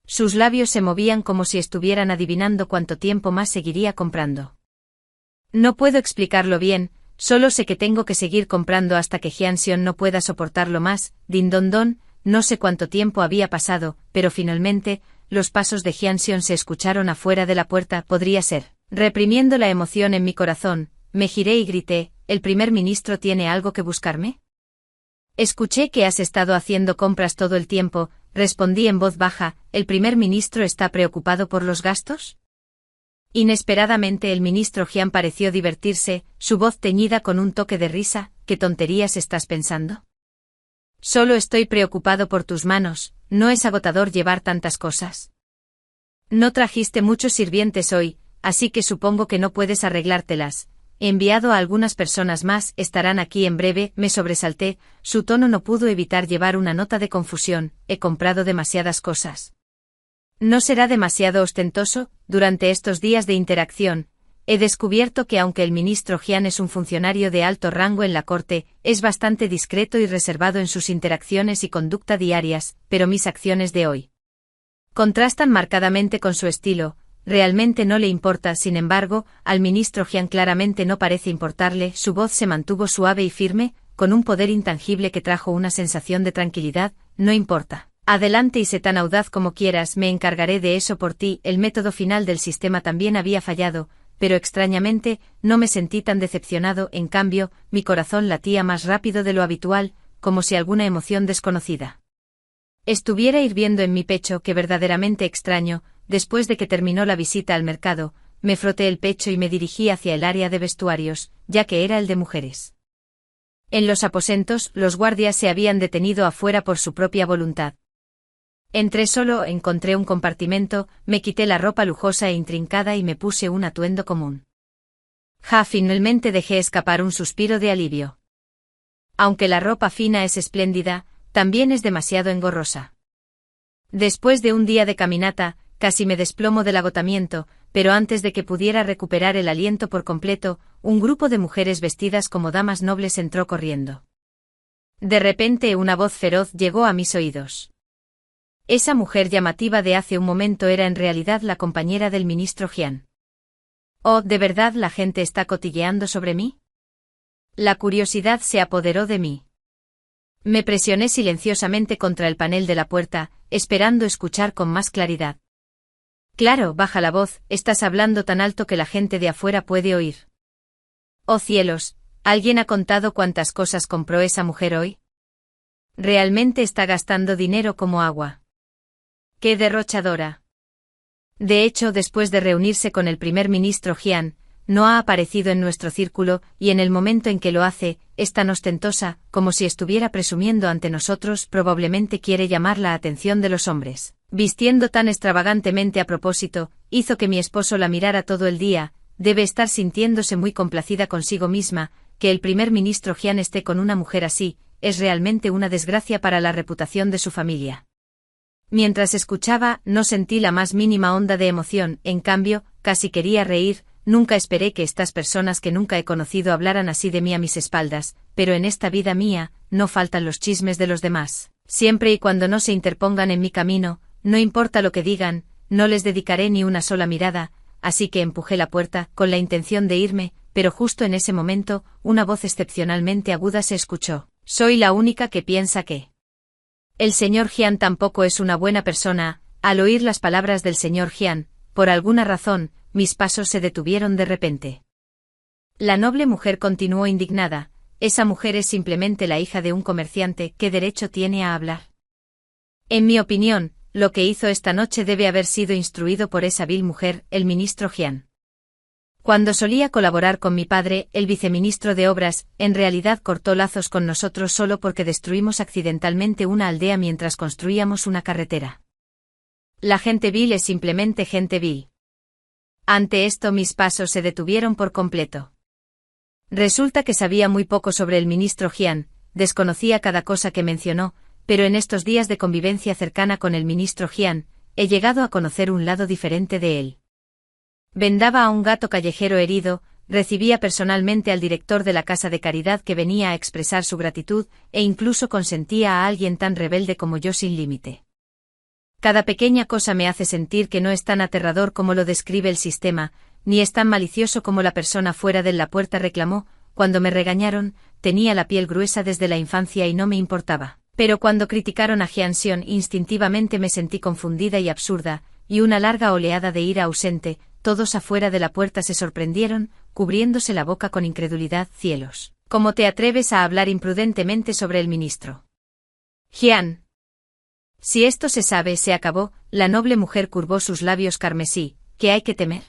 [SPEAKER 1] Sus labios se movían como si estuvieran adivinando cuánto tiempo más seguiría comprando. No puedo explicarlo bien, solo sé que tengo que seguir comprando hasta que Jianxion no pueda soportarlo más. Din don don, no sé cuánto tiempo había pasado, pero finalmente, los pasos de Jianxion se escucharon afuera de la puerta. Podría ser. Reprimiendo la emoción en mi corazón, me giré y grité, ¿el primer ministro tiene algo que buscarme? Escuché que has estado haciendo compras todo el tiempo, respondí en voz baja, ¿el primer ministro está preocupado por los gastos? Inesperadamente el ministro Jian pareció divertirse, su voz teñida con un toque de risa. ¿Qué tonterías estás pensando? Solo estoy preocupado por tus manos, ¿no es agotador llevar tantas cosas? No trajiste muchos sirvientes hoy, así que supongo que no puedes arreglártelas. He enviado a algunas personas más, estarán aquí en breve. Me sobresalté, su tono no pudo evitar llevar una nota de confusión. He comprado demasiadas cosas. ¿No será demasiado ostentoso? Durante estos días de interacción, he descubierto que aunque el ministro Jian es un funcionario de alto rango en la corte, es bastante discreto y reservado en sus interacciones y conducta diarias, pero mis acciones de hoy contrastan marcadamente con su estilo. Realmente no le importa. Sin embargo, al ministro Jian claramente no parece importarle. Su voz se mantuvo suave y firme, con un poder intangible que trajo una sensación de tranquilidad. No importa. Adelante y sé tan audaz como quieras, me encargaré de eso por ti. El método final del sistema también había fallado, pero extrañamente, no me sentí tan decepcionado. En cambio, mi corazón latía más rápido de lo habitual, como si alguna emoción desconocida estuviera hirviendo en mi pecho. Que verdaderamente extraño. Después de que terminó la visita al mercado, me froté el pecho y me dirigí hacia el área de vestuarios, ya que era el de mujeres. En los aposentos, los guardias se habían detenido afuera por su propia voluntad. Entré solo, encontré un compartimento, me quité la ropa lujosa e intrincada y me puse un atuendo común. Finalmente dejé escapar un suspiro de alivio. Aunque la ropa fina es espléndida, también es demasiado engorrosa. Después de un día de caminata, casi me desplomo del agotamiento, pero antes de que pudiera recuperar el aliento por completo, un grupo de mujeres vestidas como damas nobles entró corriendo. De repente una voz feroz llegó a mis oídos. Esa mujer llamativa de hace un momento era en realidad la compañera del ministro Jian. Oh, ¿de verdad la gente está cotilleando sobre mí? La curiosidad se apoderó de mí. Me presioné silenciosamente contra el panel de la puerta, esperando escuchar con más claridad. Claro, baja la voz, estás hablando tan alto que la gente de afuera puede oír. Oh cielos, ¿alguien ha contado cuántas cosas compró esa mujer hoy? Realmente está gastando dinero como agua. ¡Qué derrochadora! De hecho, después de reunirse con el primer ministro Jian, no ha aparecido en nuestro círculo, y en el momento en que lo hace, es tan ostentosa, como si estuviera presumiendo ante nosotros. Probablemente quiere llamar la atención de los hombres. Vistiendo tan extravagantemente a propósito, hizo que mi esposo la mirara todo el día. Debe estar sintiéndose muy complacida consigo misma. Que el primer ministro Jian esté con una mujer así, es realmente una desgracia para la reputación de su familia. Mientras escuchaba, no sentí la más mínima onda de emoción. En cambio, casi quería reír. Nunca esperé que estas personas que nunca he conocido hablaran así de mí a mis espaldas, pero en esta vida mía, no faltan los chismes de los demás. Siempre y cuando no se interpongan en mi camino, no importa lo que digan, no les dedicaré ni una sola mirada. así que empujé la puerta, con la intención de irme, pero justo en ese momento, una voz excepcionalmente aguda se escuchó. Soy la única que piensa que el señor Jian tampoco es una buena persona. Al oír las palabras del señor Jian, por alguna razón, mis pasos se detuvieron de repente. La noble mujer continuó indignada. Esa mujer es simplemente la hija de un comerciante, ¿qué derecho tiene a hablar? En mi opinión, lo que hizo esta noche debe haber sido instruido por esa vil mujer, el ministro Jian. Cuando solía colaborar con mi padre, el viceministro de Obras, en realidad cortó lazos con nosotros solo porque destruimos accidentalmente una aldea mientras construíamos una carretera. La gente vil es simplemente gente vil. Ante esto mis pasos se detuvieron por completo. Resulta que sabía muy poco sobre el ministro Jian, desconocía cada cosa que mencionó, pero en estos días de convivencia cercana con el ministro Jian, he llegado a conocer un lado diferente de él. Vendaba a un gato callejero herido, recibía personalmente al director de la casa de caridad que venía a expresar su gratitud, e incluso consentía a alguien tan rebelde como yo sin límite. Cada pequeña cosa me hace sentir que no es tan aterrador como lo describe el sistema, ni es tan malicioso como la persona fuera de la puerta reclamó. Cuando me regañaron, tenía la piel gruesa desde la infancia y no me importaba. Pero cuando criticaron a Jianxion instintivamente me sentí confundida y absurda, y una larga oleada de ira ausente. Todos afuera de la puerta se sorprendieron, cubriéndose la boca con incredulidad. Cielos, ¿cómo te atreves a hablar imprudentemente sobre el ministro Jian? Si esto se sabe, se acabó. La noble mujer curvó sus labios carmesí. ¿Qué hay que temer?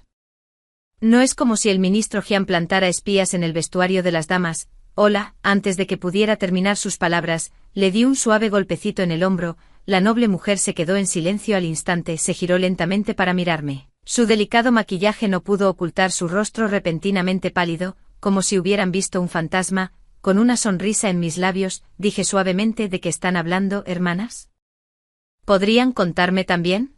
[SPEAKER 1] No es como si el ministro Jian plantara espías en el vestuario de las damas. Hola, antes de que pudiera terminar sus palabras, le di un suave golpecito en el hombro. La noble mujer se quedó en silencio al instante, se giró lentamente para mirarme. Su delicado maquillaje no pudo ocultar su rostro repentinamente pálido, como si hubieran visto un fantasma. Con una sonrisa en mis labios, dije suavemente: ¿de qué están hablando, hermanas? ¿Podrían contarme también?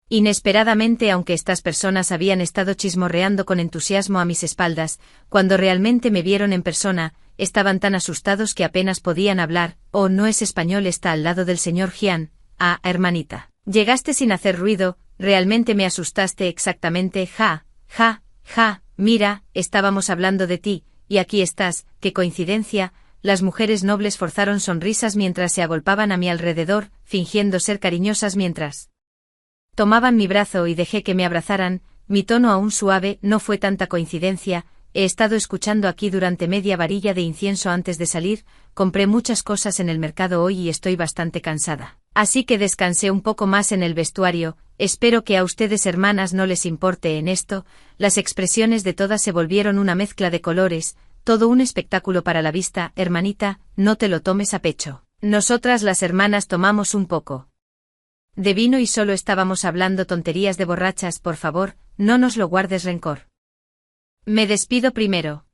[SPEAKER 1] Inesperadamente, aunque estas personas habían estado chismorreando con entusiasmo a mis espaldas, cuando realmente me vieron en persona, estaban tan asustados que apenas podían hablar. Oh, no es español, está al lado del señor Jian. Ah, hermanita. Llegaste sin hacer ruido, realmente me asustaste exactamente. Ja, ja, ja, mira, estábamos hablando de ti, y aquí estás, qué coincidencia. Las mujeres nobles forzaron sonrisas mientras se agolpaban a mi alrededor, fingiendo ser cariñosas mientras tomaban mi brazo y dejé que me abrazaran. Mi tono aún suave: no fue tanta coincidencia, he estado escuchando aquí durante media varilla de incienso antes de salir, compré muchas cosas en el mercado hoy y estoy bastante cansada. Así que descansé un poco más en el vestuario. Espero que a ustedes, hermanas, no les importe en esto. Las expresiones de todas se volvieron una mezcla de colores, todo un espectáculo para la vista. Hermanita, no te lo tomes a pecho. Nosotras las hermanas tomamos un poco de vino y solo estábamos hablando tonterías de borrachas. Por favor, no nos lo guardes rencor. Me despido primero.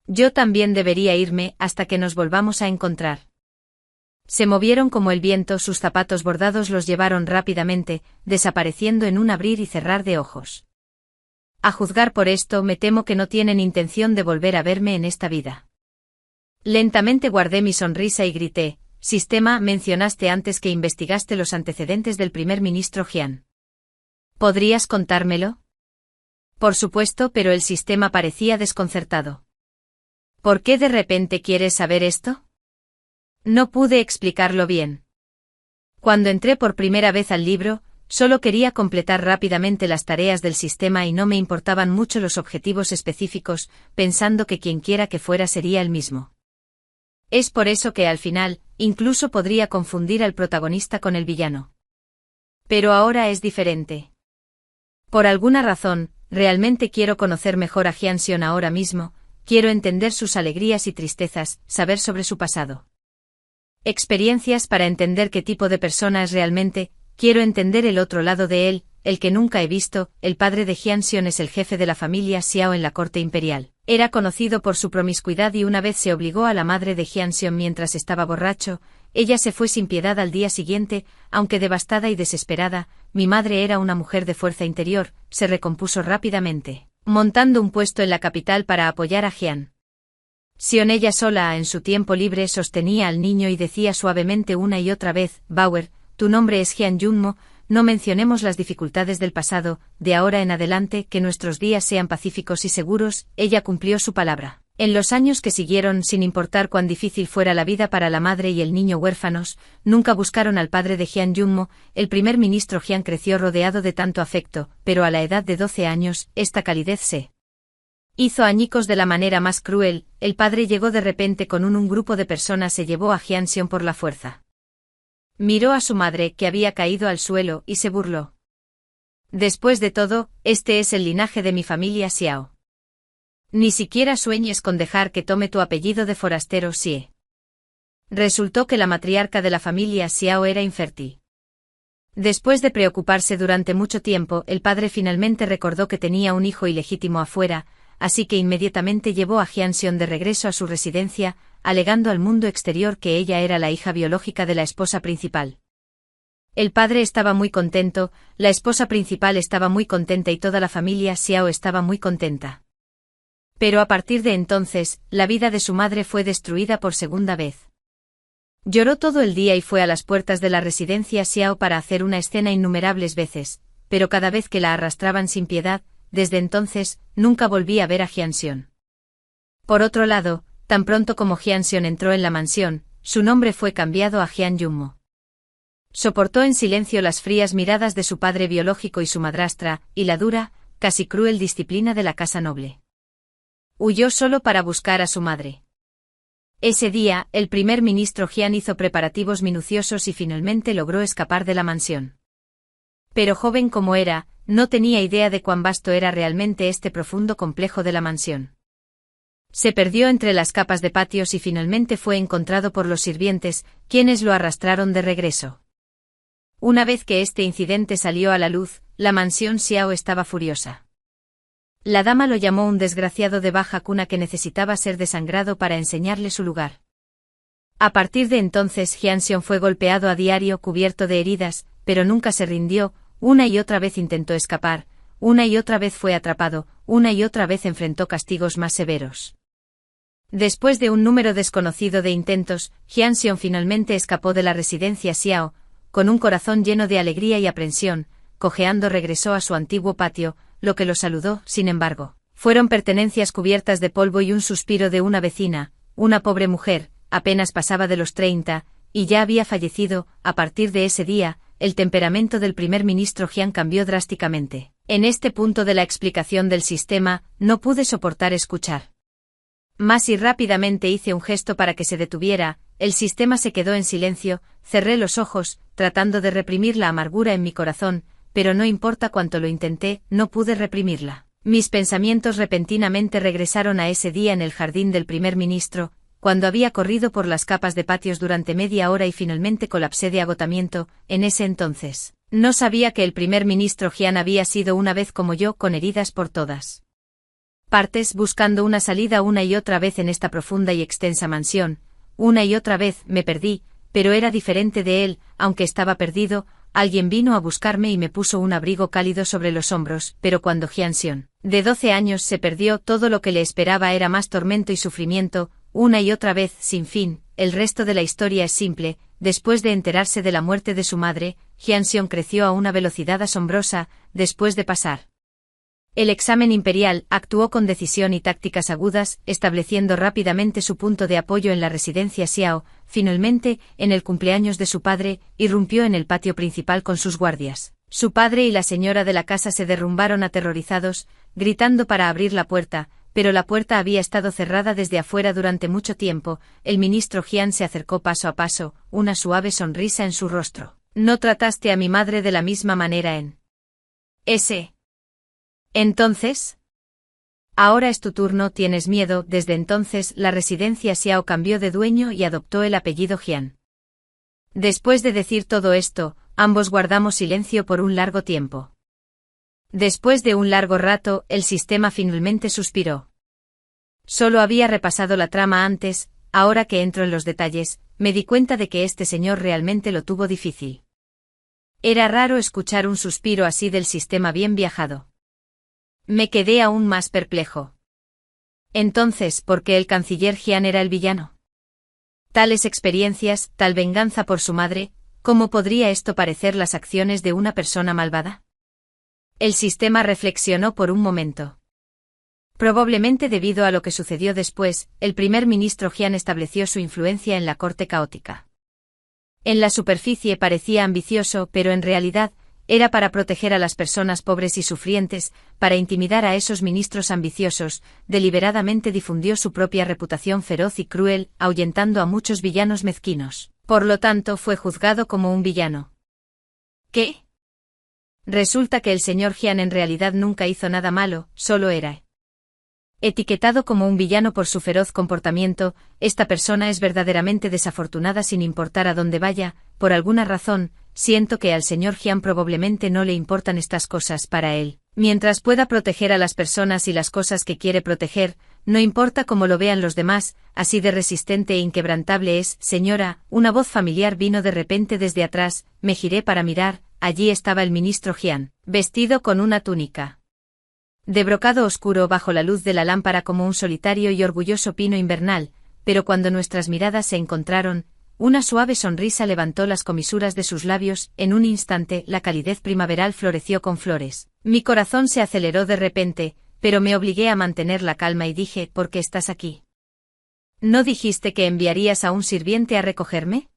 [SPEAKER 1] Yo también debería irme hasta que nos volvamos a encontrar. Se movieron como el viento, sus zapatos bordados los llevaron rápidamente, desapareciendo en un abrir y cerrar de ojos. A juzgar por esto, me temo que no tienen intención de volver a verme en esta vida. Lentamente guardé mi sonrisa y grité: Sistema, mencionaste antes que investigaste los antecedentes del primer ministro Jian. ¿Podrías contármelo? Por supuesto, pero el sistema parecía desconcertado. ¿Por qué de repente quieres saber esto? No pude explicarlo bien. Cuando entré por primera vez al libro, solo quería completar rápidamente las tareas del sistema y no me importaban mucho los objetivos específicos, pensando que quienquiera que fuera sería el mismo. Es por eso que al final, incluso podría confundir al protagonista con el villano. Pero ahora es diferente. Por alguna razón, realmente quiero conocer mejor a Jianxion ahora mismo, quiero entender sus alegrías y tristezas, saber sobre su pasado. Experiencias para entender qué tipo de persona es realmente. Quiero entender el otro lado de él, el que nunca he visto. El padre de Jianxion es el jefe de la familia Xiao en la corte imperial. Era conocido por su promiscuidad y una vez se obligó a la madre de Jianxion mientras estaba borracho. Ella se fue sin piedad al día siguiente, aunque devastada y desesperada. Mi madre era una mujer de fuerza interior, se recompuso rápidamente, montando un puesto en la capital para apoyar a Jian. Xion, ella sola en su tiempo libre, sostenía al niño y decía suavemente una y otra vez: Bauer, tu nombre es Jian Yunmo, no mencionemos las dificultades del pasado, de ahora en adelante que nuestros días sean pacíficos y seguros. Ella cumplió su palabra. En los años que siguieron, sin importar cuán difícil fuera la vida para la madre y el niño huérfanos, nunca buscaron al padre de Jian Yunmo. El primer ministro Jian creció rodeado de tanto afecto, pero a la edad de 12 años, esta calidez se hizo añicos de la manera más cruel. El padre llegó de repente con un grupo de personas, se llevó a Jian Xiong por la fuerza. Miró a su madre, que había caído al suelo, y se burló. Después de todo, este es el linaje de mi familia Xiao. Ni siquiera sueñes con dejar que tome tu apellido de forastero Xie. Resultó que la matriarca de la familia Xiao era infértil. Después de preocuparse durante mucho tiempo, el padre finalmente recordó que tenía un hijo ilegítimo afuera, así que inmediatamente llevó a Jian Xiong de regreso a su residencia, alegando al mundo exterior que ella era la hija biológica de la esposa principal. El padre estaba muy contento, la esposa principal estaba muy contenta y toda la familia Xiao estaba muy contenta. Pero a partir de entonces, la vida de su madre fue destruida por segunda vez. Lloró todo el día y fue a las puertas de la residencia Xiao para hacer una escena innumerables veces, pero cada vez que la arrastraban sin piedad, desde entonces, nunca volví a ver a Jian Xiong. Por otro lado, tan pronto como Jian Xiong entró en la mansión, su nombre fue cambiado a Jian Yunmo. Soportó en silencio las frías miradas de su padre biológico y su madrastra, y la dura, casi cruel disciplina de la casa noble. Huyó solo para buscar a su madre. Ese día, el primer ministro Jian hizo preparativos minuciosos y finalmente logró escapar de la mansión. Pero joven como era, no tenía idea de cuán vasto era realmente este profundo complejo de la mansión. Se perdió entre las capas de patios y finalmente fue encontrado por los sirvientes, quienes lo arrastraron de regreso. Una vez que este incidente salió a la luz, la mansión Xiao estaba furiosa. La dama lo llamó un desgraciado de baja cuna que necesitaba ser desangrado para enseñarle su lugar. A partir de entonces Jian Xiong fue golpeado a diario, cubierto de heridas, pero nunca se rindió. Una y otra vez intentó escapar, una y otra vez fue atrapado, una y otra vez enfrentó castigos más severos. Después de un número desconocido de intentos, Jian Xiong finalmente escapó de la residencia Xiao, con un corazón lleno de alegría y aprensión. Cojeando regresó a su antiguo patio. Lo que lo saludó, sin embargo, fueron pertenencias cubiertas de polvo y un suspiro de una vecina, una pobre mujer, apenas pasaba de los 30, y ya había fallecido. A partir de ese día, el temperamento del primer ministro Jian cambió drásticamente. En este punto de la explicación del sistema, no pude soportar escuchar más y rápidamente hice un gesto para que se detuviera. El sistema se quedó en silencio, cerré los ojos, tratando de reprimir la amargura en mi corazón, pero no importa cuánto lo intenté, no pude reprimirla. Mis pensamientos repentinamente regresaron a ese día en el jardín del primer ministro, cuando había corrido por las capas de patios durante media hora y finalmente colapsé de agotamiento. En ese entonces, no sabía que el primer ministro Jian había sido una vez como yo, con heridas por todas partes, buscando una salida una y otra vez en esta profunda y extensa mansión. Una y otra vez me perdí, pero era diferente de él. Aunque estaba perdido, alguien vino a buscarme y me puso un abrigo cálido sobre los hombros. Pero cuando Jian Xiong, de 12 años, se perdió, todo lo que le esperaba era más tormento y sufrimiento, una y otra vez, sin fin. El resto de la historia es simple. Después de enterarse de la muerte de su madre, Jian Xiong creció a una velocidad asombrosa. Después de pasar el examen imperial, actuó con decisión y tácticas agudas, estableciendo rápidamente su punto de apoyo en la residencia Xiao. Finalmente, en el cumpleaños de su padre, irrumpió en el patio principal con sus guardias. Su padre y la señora de la casa se derrumbaron aterrorizados, gritando para abrir la puerta, pero la puerta había estado cerrada desde afuera durante mucho tiempo. El ministro Jian se acercó paso a paso, una suave sonrisa en su rostro. ¿No trataste a mi madre de la misma manera en ese entonces? Ahora es tu turno. ¿Tienes miedo? Desde entonces, la residencia Xiao cambió de dueño y adoptó el apellido Jian. Después de decir todo esto, ambos guardamos silencio por un largo tiempo. Después de un largo rato, el sistema finalmente suspiró. Solo había repasado la trama antes. Ahora que entro en los detalles, me di cuenta de que este señor realmente lo tuvo difícil. Era raro escuchar un suspiro así del sistema bien viajado. Me quedé aún más perplejo. Entonces, ¿por qué el canciller Jian era el villano? Tales experiencias, tal venganza por su madre, ¿Cómo podría esto parecer las acciones de una persona malvada? El sistema reflexionó por un momento. Probablemente debido a lo que sucedió después, el primer ministro Jian estableció su influencia en la corte caótica. En la superficie parecía ambicioso, pero en realidad, era para proteger a las personas pobres y sufrientes, para intimidar a esos ministros ambiciosos, deliberadamente difundió su propia reputación feroz y cruel, ahuyentando a muchos villanos mezquinos. Por lo tanto, fue juzgado como un villano. ¿Qué? Resulta que el señor Jian en realidad nunca hizo nada malo, solo era etiquetado como un villano por su feroz comportamiento. Esta persona es verdaderamente desafortunada sin importar a dónde vaya. Por alguna razón, siento que al señor Jian probablemente no le importan estas cosas para él. Mientras pueda proteger a las personas y las cosas que quiere proteger, no importa cómo lo vean los demás, así de resistente e inquebrantable es. Señora, una voz familiar vino de repente desde atrás, me giré para mirar, allí estaba el ministro Jian, vestido con una túnica de brocado oscuro bajo la luz de la lámpara como un solitario y orgulloso pino invernal, pero cuando nuestras miradas se encontraron, una suave sonrisa levantó las comisuras de sus labios. En un instante la calidez primaveral floreció con flores. Mi corazón se aceleró de repente, pero me obligué a mantener la calma y dije, ¿por qué estás aquí? ¿No dijiste que enviarías a un sirviente a recogerme?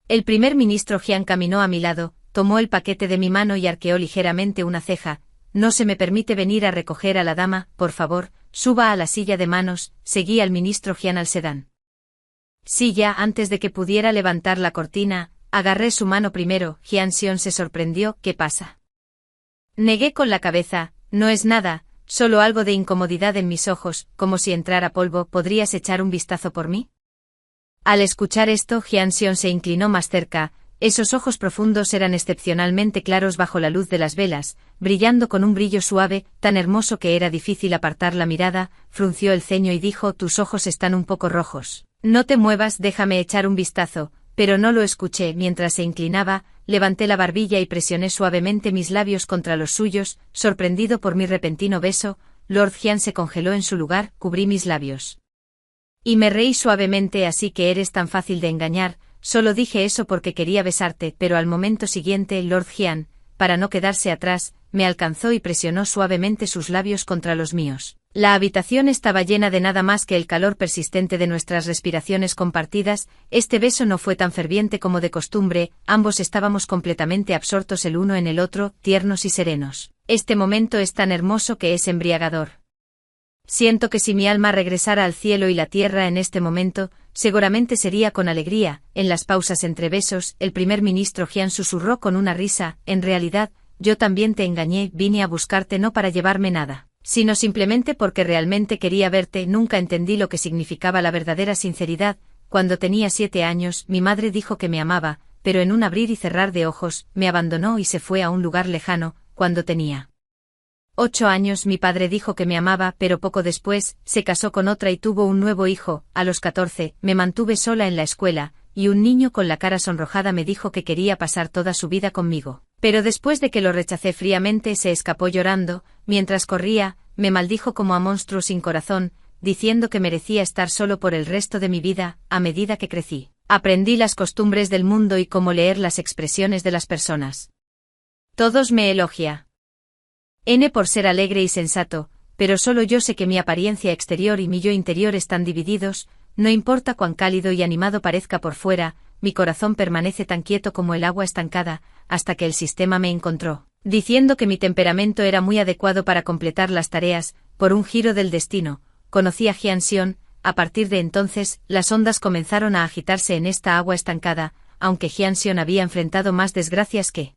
[SPEAKER 1] El primer ministro Jian caminó a mi lado, tomó el paquete de mi mano y arqueó ligeramente una ceja. No se me permite venir a recoger a la dama, por favor, suba a la silla de manos. Seguí al ministro Jian al sedán. Sí, ya antes de que pudiera levantar la cortina, agarré su mano primero. Jian Xion se sorprendió. ¿Qué pasa? Negué con la cabeza, no es nada, solo algo de incomodidad en mis ojos, como si entrara polvo. ¿Podrías echar un vistazo por mí? Al escuchar esto, Jian Xion se inclinó más cerca. Esos ojos profundos eran excepcionalmente claros bajo la luz de las velas, brillando con un brillo suave, tan hermoso que era difícil apartar la mirada. Frunció el ceño y dijo, tus ojos están un poco rojos. No te muevas, déjame echar un vistazo, pero no lo escuché. Mientras se inclinaba, levanté la barbilla y presioné suavemente mis labios contra los suyos. Sorprendido por mi repentino beso, Lord Jian se congeló en su lugar. Cubrí mis labios y me reí suavemente. Así que eres tan fácil de engañar. Solo dije eso porque quería besarte, pero al momento siguiente Lord Jian, para no quedarse atrás, me alcanzó y presionó suavemente sus labios contra los míos. La habitación estaba llena de nada más que el calor persistente de nuestras respiraciones compartidas. Este beso no fue tan ferviente como de costumbre, ambos estábamos completamente absortos el uno en el otro, tiernos y serenos. Este momento es tan hermoso que es embriagador. Siento que si mi alma regresara al cielo y la tierra en este momento, seguramente sería con alegría. En las pausas entre besos, el primer ministro Jian susurró con una risa, en realidad, yo también te engañé. Vine a buscarte no para llevarme nada, sino simplemente porque realmente quería verte. Nunca entendí lo que significaba la verdadera sinceridad. Cuando tenía 7 años, mi madre dijo que me amaba, pero en un abrir y cerrar de ojos, me abandonó y se fue a un lugar lejano. Cuando tenía 8 años mi padre dijo que me amaba, pero poco después, se casó con otra y tuvo un nuevo hijo. A los 14, me mantuve sola en la escuela, y un niño con la cara sonrojada me dijo que quería pasar toda su vida conmigo. Pero después de que lo rechacé fríamente se escapó llorando. Mientras corría, me maldijo como a monstruo sin corazón, diciendo que merecía estar solo por el resto de mi vida. A medida que crecí, aprendí las costumbres del mundo y cómo leer las expresiones de las personas. Todos me elogian por ser alegre y sensato, pero solo yo sé que mi apariencia exterior y mi yo interior están divididos. No importa cuán cálido y animado parezca por fuera, mi corazón permanece tan quieto como el agua estancada, hasta que el sistema me encontró, diciendo que mi temperamento era muy adecuado para completar las tareas. Por un giro del destino, conocí a Jian Xion. A partir de entonces, las ondas comenzaron a agitarse en esta agua estancada, aunque Jian Xion había enfrentado más desgracias que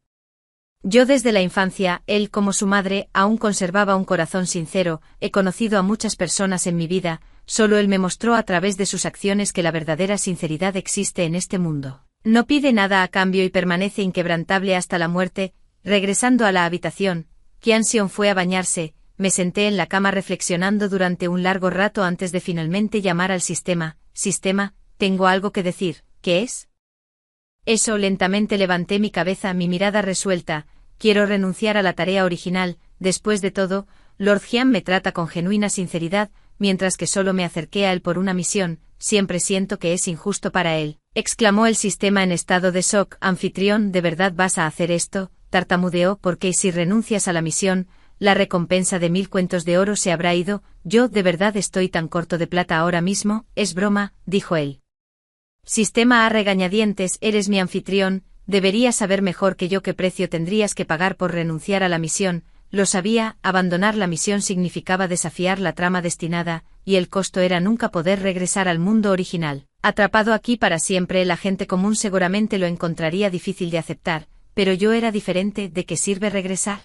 [SPEAKER 1] yo desde la infancia. Él, como su madre, aún conservaba un corazón sincero. He conocido a muchas personas en mi vida, solo él me mostró a través de sus acciones que la verdadera sinceridad existe en este mundo. No pide nada a cambio y permanece inquebrantable hasta la muerte. Regresando a la habitación, Jian Xion fue a bañarse. Me senté en la cama reflexionando durante un largo rato antes de finalmente llamar al sistema. Sistema, tengo algo que decir. ¿Qué es? Eso. Lentamente levanté mi cabeza, mi mirada resuelta. Quiero renunciar a la tarea original. Después de todo, Lord Jian me trata con genuina sinceridad, mientras que solo me acerqué a él por una misión. siempre siento que es injusto para él, exclamó el sistema en estado de shock. Anfitrión, ¿de verdad vas a hacer esto? Tartamudeó, porque si renuncias a la misión, la recompensa de 1000 cuentos de oro se habrá ido. Yo de verdad estoy tan corto de plata ahora mismo, es broma, dijo él. Sistema a regañadientes, eres mi anfitrión, deberías saber mejor que yo qué precio tendrías que pagar por renunciar a la misión. Lo sabía, abandonar la misión significaba desafiar la trama destinada, y el costo era nunca poder regresar al mundo original. Atrapado aquí para siempre, la gente común seguramente lo encontraría difícil de aceptar, pero yo era diferente. ¿De qué sirve regresar?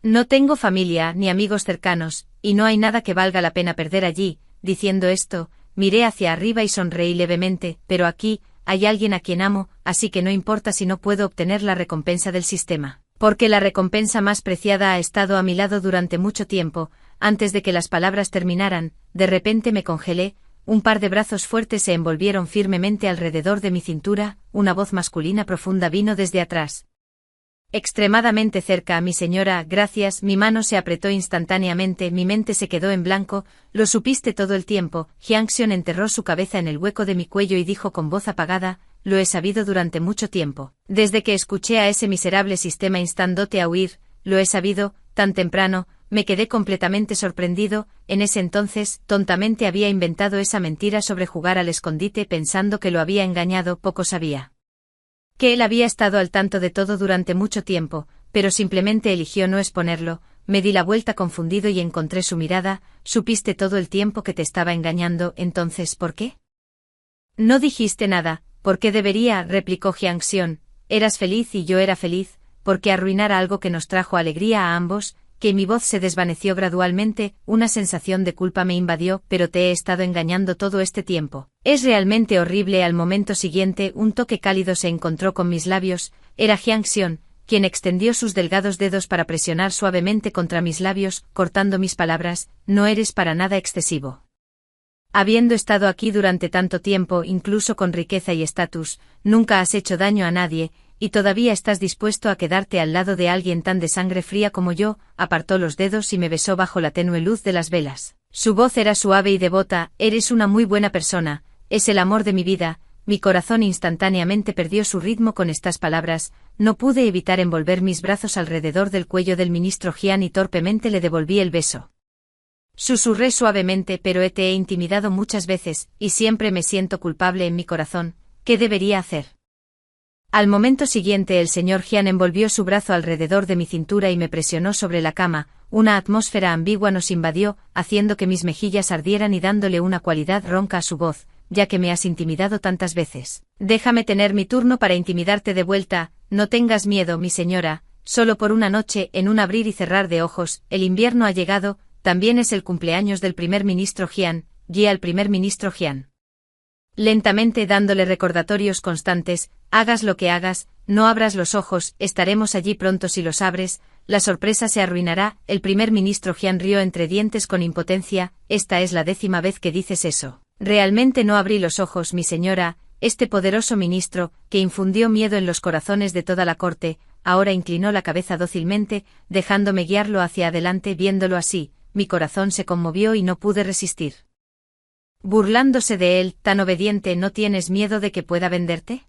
[SPEAKER 1] No tengo familia ni amigos cercanos, y no hay nada que valga la pena perder allí. Diciendo esto, miré hacia arriba y sonreí levemente, pero aquí, hay alguien a quien amo, así que no importa si no puedo obtener la recompensa del sistema. Porque la recompensa más preciada ha estado a mi lado durante mucho tiempo. Antes de que las palabras terminaran, de repente me congelé, un par de brazos fuertes se envolvieron firmemente alrededor de mi cintura, una voz masculina profunda vino desde atrás. Extremadamente cerca, mi señora, gracias. Mi mano se apretó instantáneamente, mi mente se quedó en blanco. Lo supiste todo el tiempo. Hyang-Sion enterró su cabeza en el hueco de mi cuello y dijo con voz apagada, lo he sabido durante mucho tiempo. Desde que escuché a ese miserable sistema instándote a huir, lo he sabido, tan temprano. Me quedé completamente sorprendido. En ese entonces, tontamente había inventado esa mentira sobre jugar al escondite pensando que lo había engañado. Poco sabía que él había estado al tanto de todo durante mucho tiempo, pero simplemente eligió no exponerlo. Me di la vuelta confundido y encontré su mirada. Supiste todo el tiempo que te estaba engañando. Entonces, ¿por qué no dijiste nada? ¿Por qué debería? Replicó Hyang-Sion. Eras feliz y yo era feliz. ¿Por qué arruinar algo que nos trajo alegría a ambos? Que mi voz se desvaneció gradualmente, una sensación de culpa me invadió. Pero te he estado engañando todo este tiempo. Es realmente horrible. Al momento siguiente, un toque cálido se encontró con mis labios. Era Hyang-Sion, quien extendió sus delgados dedos para presionar suavemente contra mis labios, cortando mis palabras. No eres para nada excesivo. Habiendo estado aquí durante tanto tiempo, incluso con riqueza y estatus, nunca has hecho daño a nadie, y todavía estás dispuesto a quedarte al lado de alguien tan de sangre fría como yo. Apartó los dedos y me besó bajo la tenue luz de las velas. Su voz era suave y devota. Eres una muy buena persona, es el amor de mi vida. Mi corazón instantáneamente perdió su ritmo con estas palabras. No pude evitar envolver mis brazos alrededor del cuello del ministro Jian y torpemente le devolví el beso. Susurré suavemente, pero te he intimidado muchas veces, y siempre me siento culpable en mi corazón. ¿Qué debería hacer? Al momento siguiente el señor Jian envolvió su brazo alrededor de mi cintura y me presionó sobre la cama. Una atmósfera ambigua nos invadió, haciendo que mis mejillas ardieran y dándole una cualidad ronca a su voz. Ya que me has intimidado tantas veces, déjame tener mi turno para intimidarte de vuelta. No tengas miedo, mi señora, solo por una noche. En un abrir y cerrar de ojos, el invierno ha llegado. También es el cumpleaños del primer ministro Jian. Guía al primer ministro Jian. Lentamente, dándole recordatorios constantes. Hagas lo que hagas, no abras los ojos. Estaremos allí pronto. Si los abres, la sorpresa se arruinará. El primer ministro Jian rió entre dientes con impotencia. Esta es la 10ª vez que dices eso. Realmente no abrí los ojos, mi señora. Este poderoso ministro, que infundió miedo en los corazones de toda la corte, ahora inclinó la cabeza dócilmente, dejándome guiarlo hacia adelante. Viéndolo así, mi corazón se conmovió y no pude resistir. Burlándose de él, tan obediente. ¿No tienes miedo de que pueda venderte?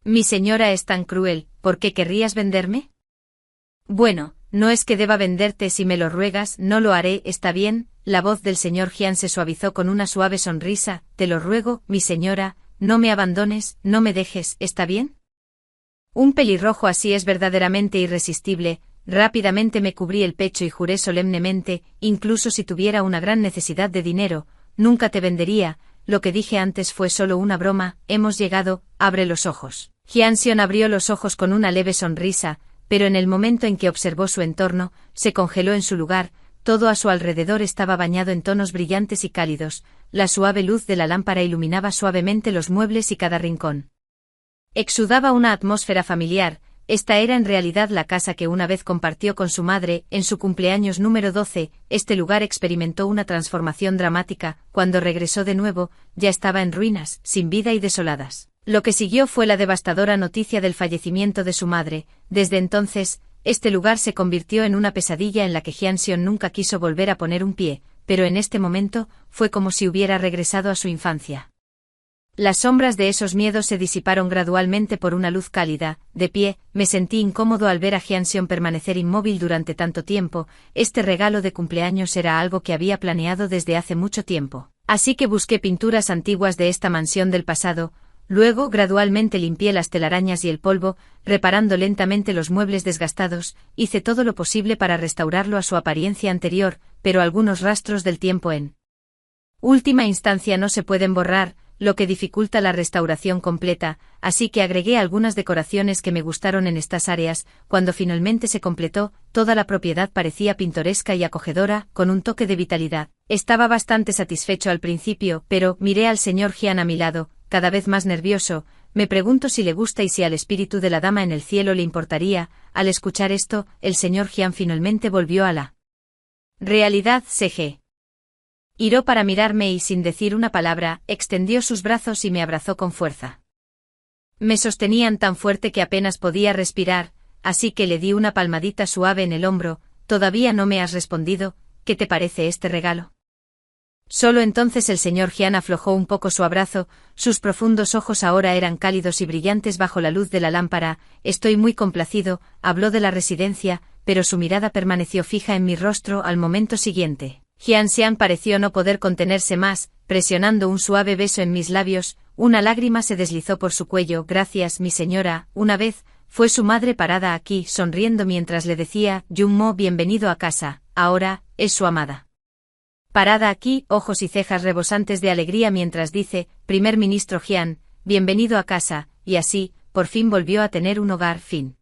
[SPEAKER 1] Mi señora es tan cruel. ¿Por qué querrías venderme? Bueno, no es que deba venderte. Si me lo ruegas, no lo haré. Está bien. La voz del señor Jian se suavizó con una suave sonrisa. Te lo ruego, mi señora, no me abandones, no me dejes. ¿Está bien? Un pelirrojo así es verdaderamente irresistible. Rápidamente me cubrí el pecho y juré solemnemente, incluso si tuviera una gran necesidad de dinero, nunca te vendería. Lo que dije antes fue solo una broma. Hemos llegado. Abre los ojos. Hyang-Sion abrió los ojos con una leve sonrisa, pero en el momento en que observó su entorno, se congeló en su lugar. Todo a su alrededor estaba bañado en tonos brillantes y cálidos. La suave luz de la lámpara iluminaba suavemente los muebles y cada rincón. Exudaba una atmósfera familiar. Esta era en realidad la casa que una vez compartió con su madre, en su cumpleaños número 12, este lugar experimentó una transformación dramática. Cuando regresó de nuevo, ya estaba en ruinas, sin vida y desoladas. Lo que siguió fue la devastadora noticia del fallecimiento de su madre. Desde entonces, este lugar se convirtió en una pesadilla en la que Hyang-Sion nunca quiso volver a poner un pie. pero en este momento, fue como si hubiera regresado a su infancia. Las sombras de esos miedos se disiparon gradualmente por una luz cálida. De pie, me sentí incómodo al ver a Hyun-seon permanecer inmóvil durante tanto tiempo. Este regalo de cumpleaños era algo que había planeado desde hace mucho tiempo. Así que busqué pinturas antiguas de esta mansión del pasado. Luego, gradualmente limpié las telarañas y el polvo, reparando lentamente los muebles desgastados. Hice todo lo posible para restaurarlo a su apariencia anterior, pero algunos rastros del tiempo en última instancia no se pueden borrar, lo que dificulta la restauración completa, así que agregué algunas decoraciones que me gustaron en estas áreas. Cuando finalmente se completó, toda la propiedad parecía pintoresca y acogedora, con un toque de vitalidad. Estaba bastante satisfecho al principio, pero miré al señor Hyun a mi lado, cada vez más nervioso. Me pregunto si le gusta y si al espíritu de la dama en el cielo le importaría. Al escuchar esto, el señor Hyun finalmente volvió a la realidad. CG. Giró para mirarme y sin decir una palabra, extendió sus brazos y me abrazó con fuerza. Me sostenían tan fuerte que apenas podía respirar, así que le di una palmadita suave en el hombro. «Todavía no me has respondido, ¿qué te parece este regalo?». Solo entonces el señor Hyun aflojó un poco su abrazo, sus profundos ojos ahora eran cálidos y brillantes bajo la luz de la lámpara. «Estoy muy complacido», habló de la residencia, pero su mirada permaneció fija en mi rostro al momento siguiente. Hyun-seon pareció no poder contenerse más, presionando un suave beso en mis labios. Una lágrima se deslizó por su cuello. «Gracias, mi señora». Una vez, fue su madre parada aquí, sonriendo mientras le decía, «Jung-mo, bienvenido a casa». Ahora, es su amada. Parada aquí, ojos y cejas rebosantes de alegría mientras dice, «Primer ministro Hyun, bienvenido a casa», y así, por fin volvió a tener un hogar. Fin.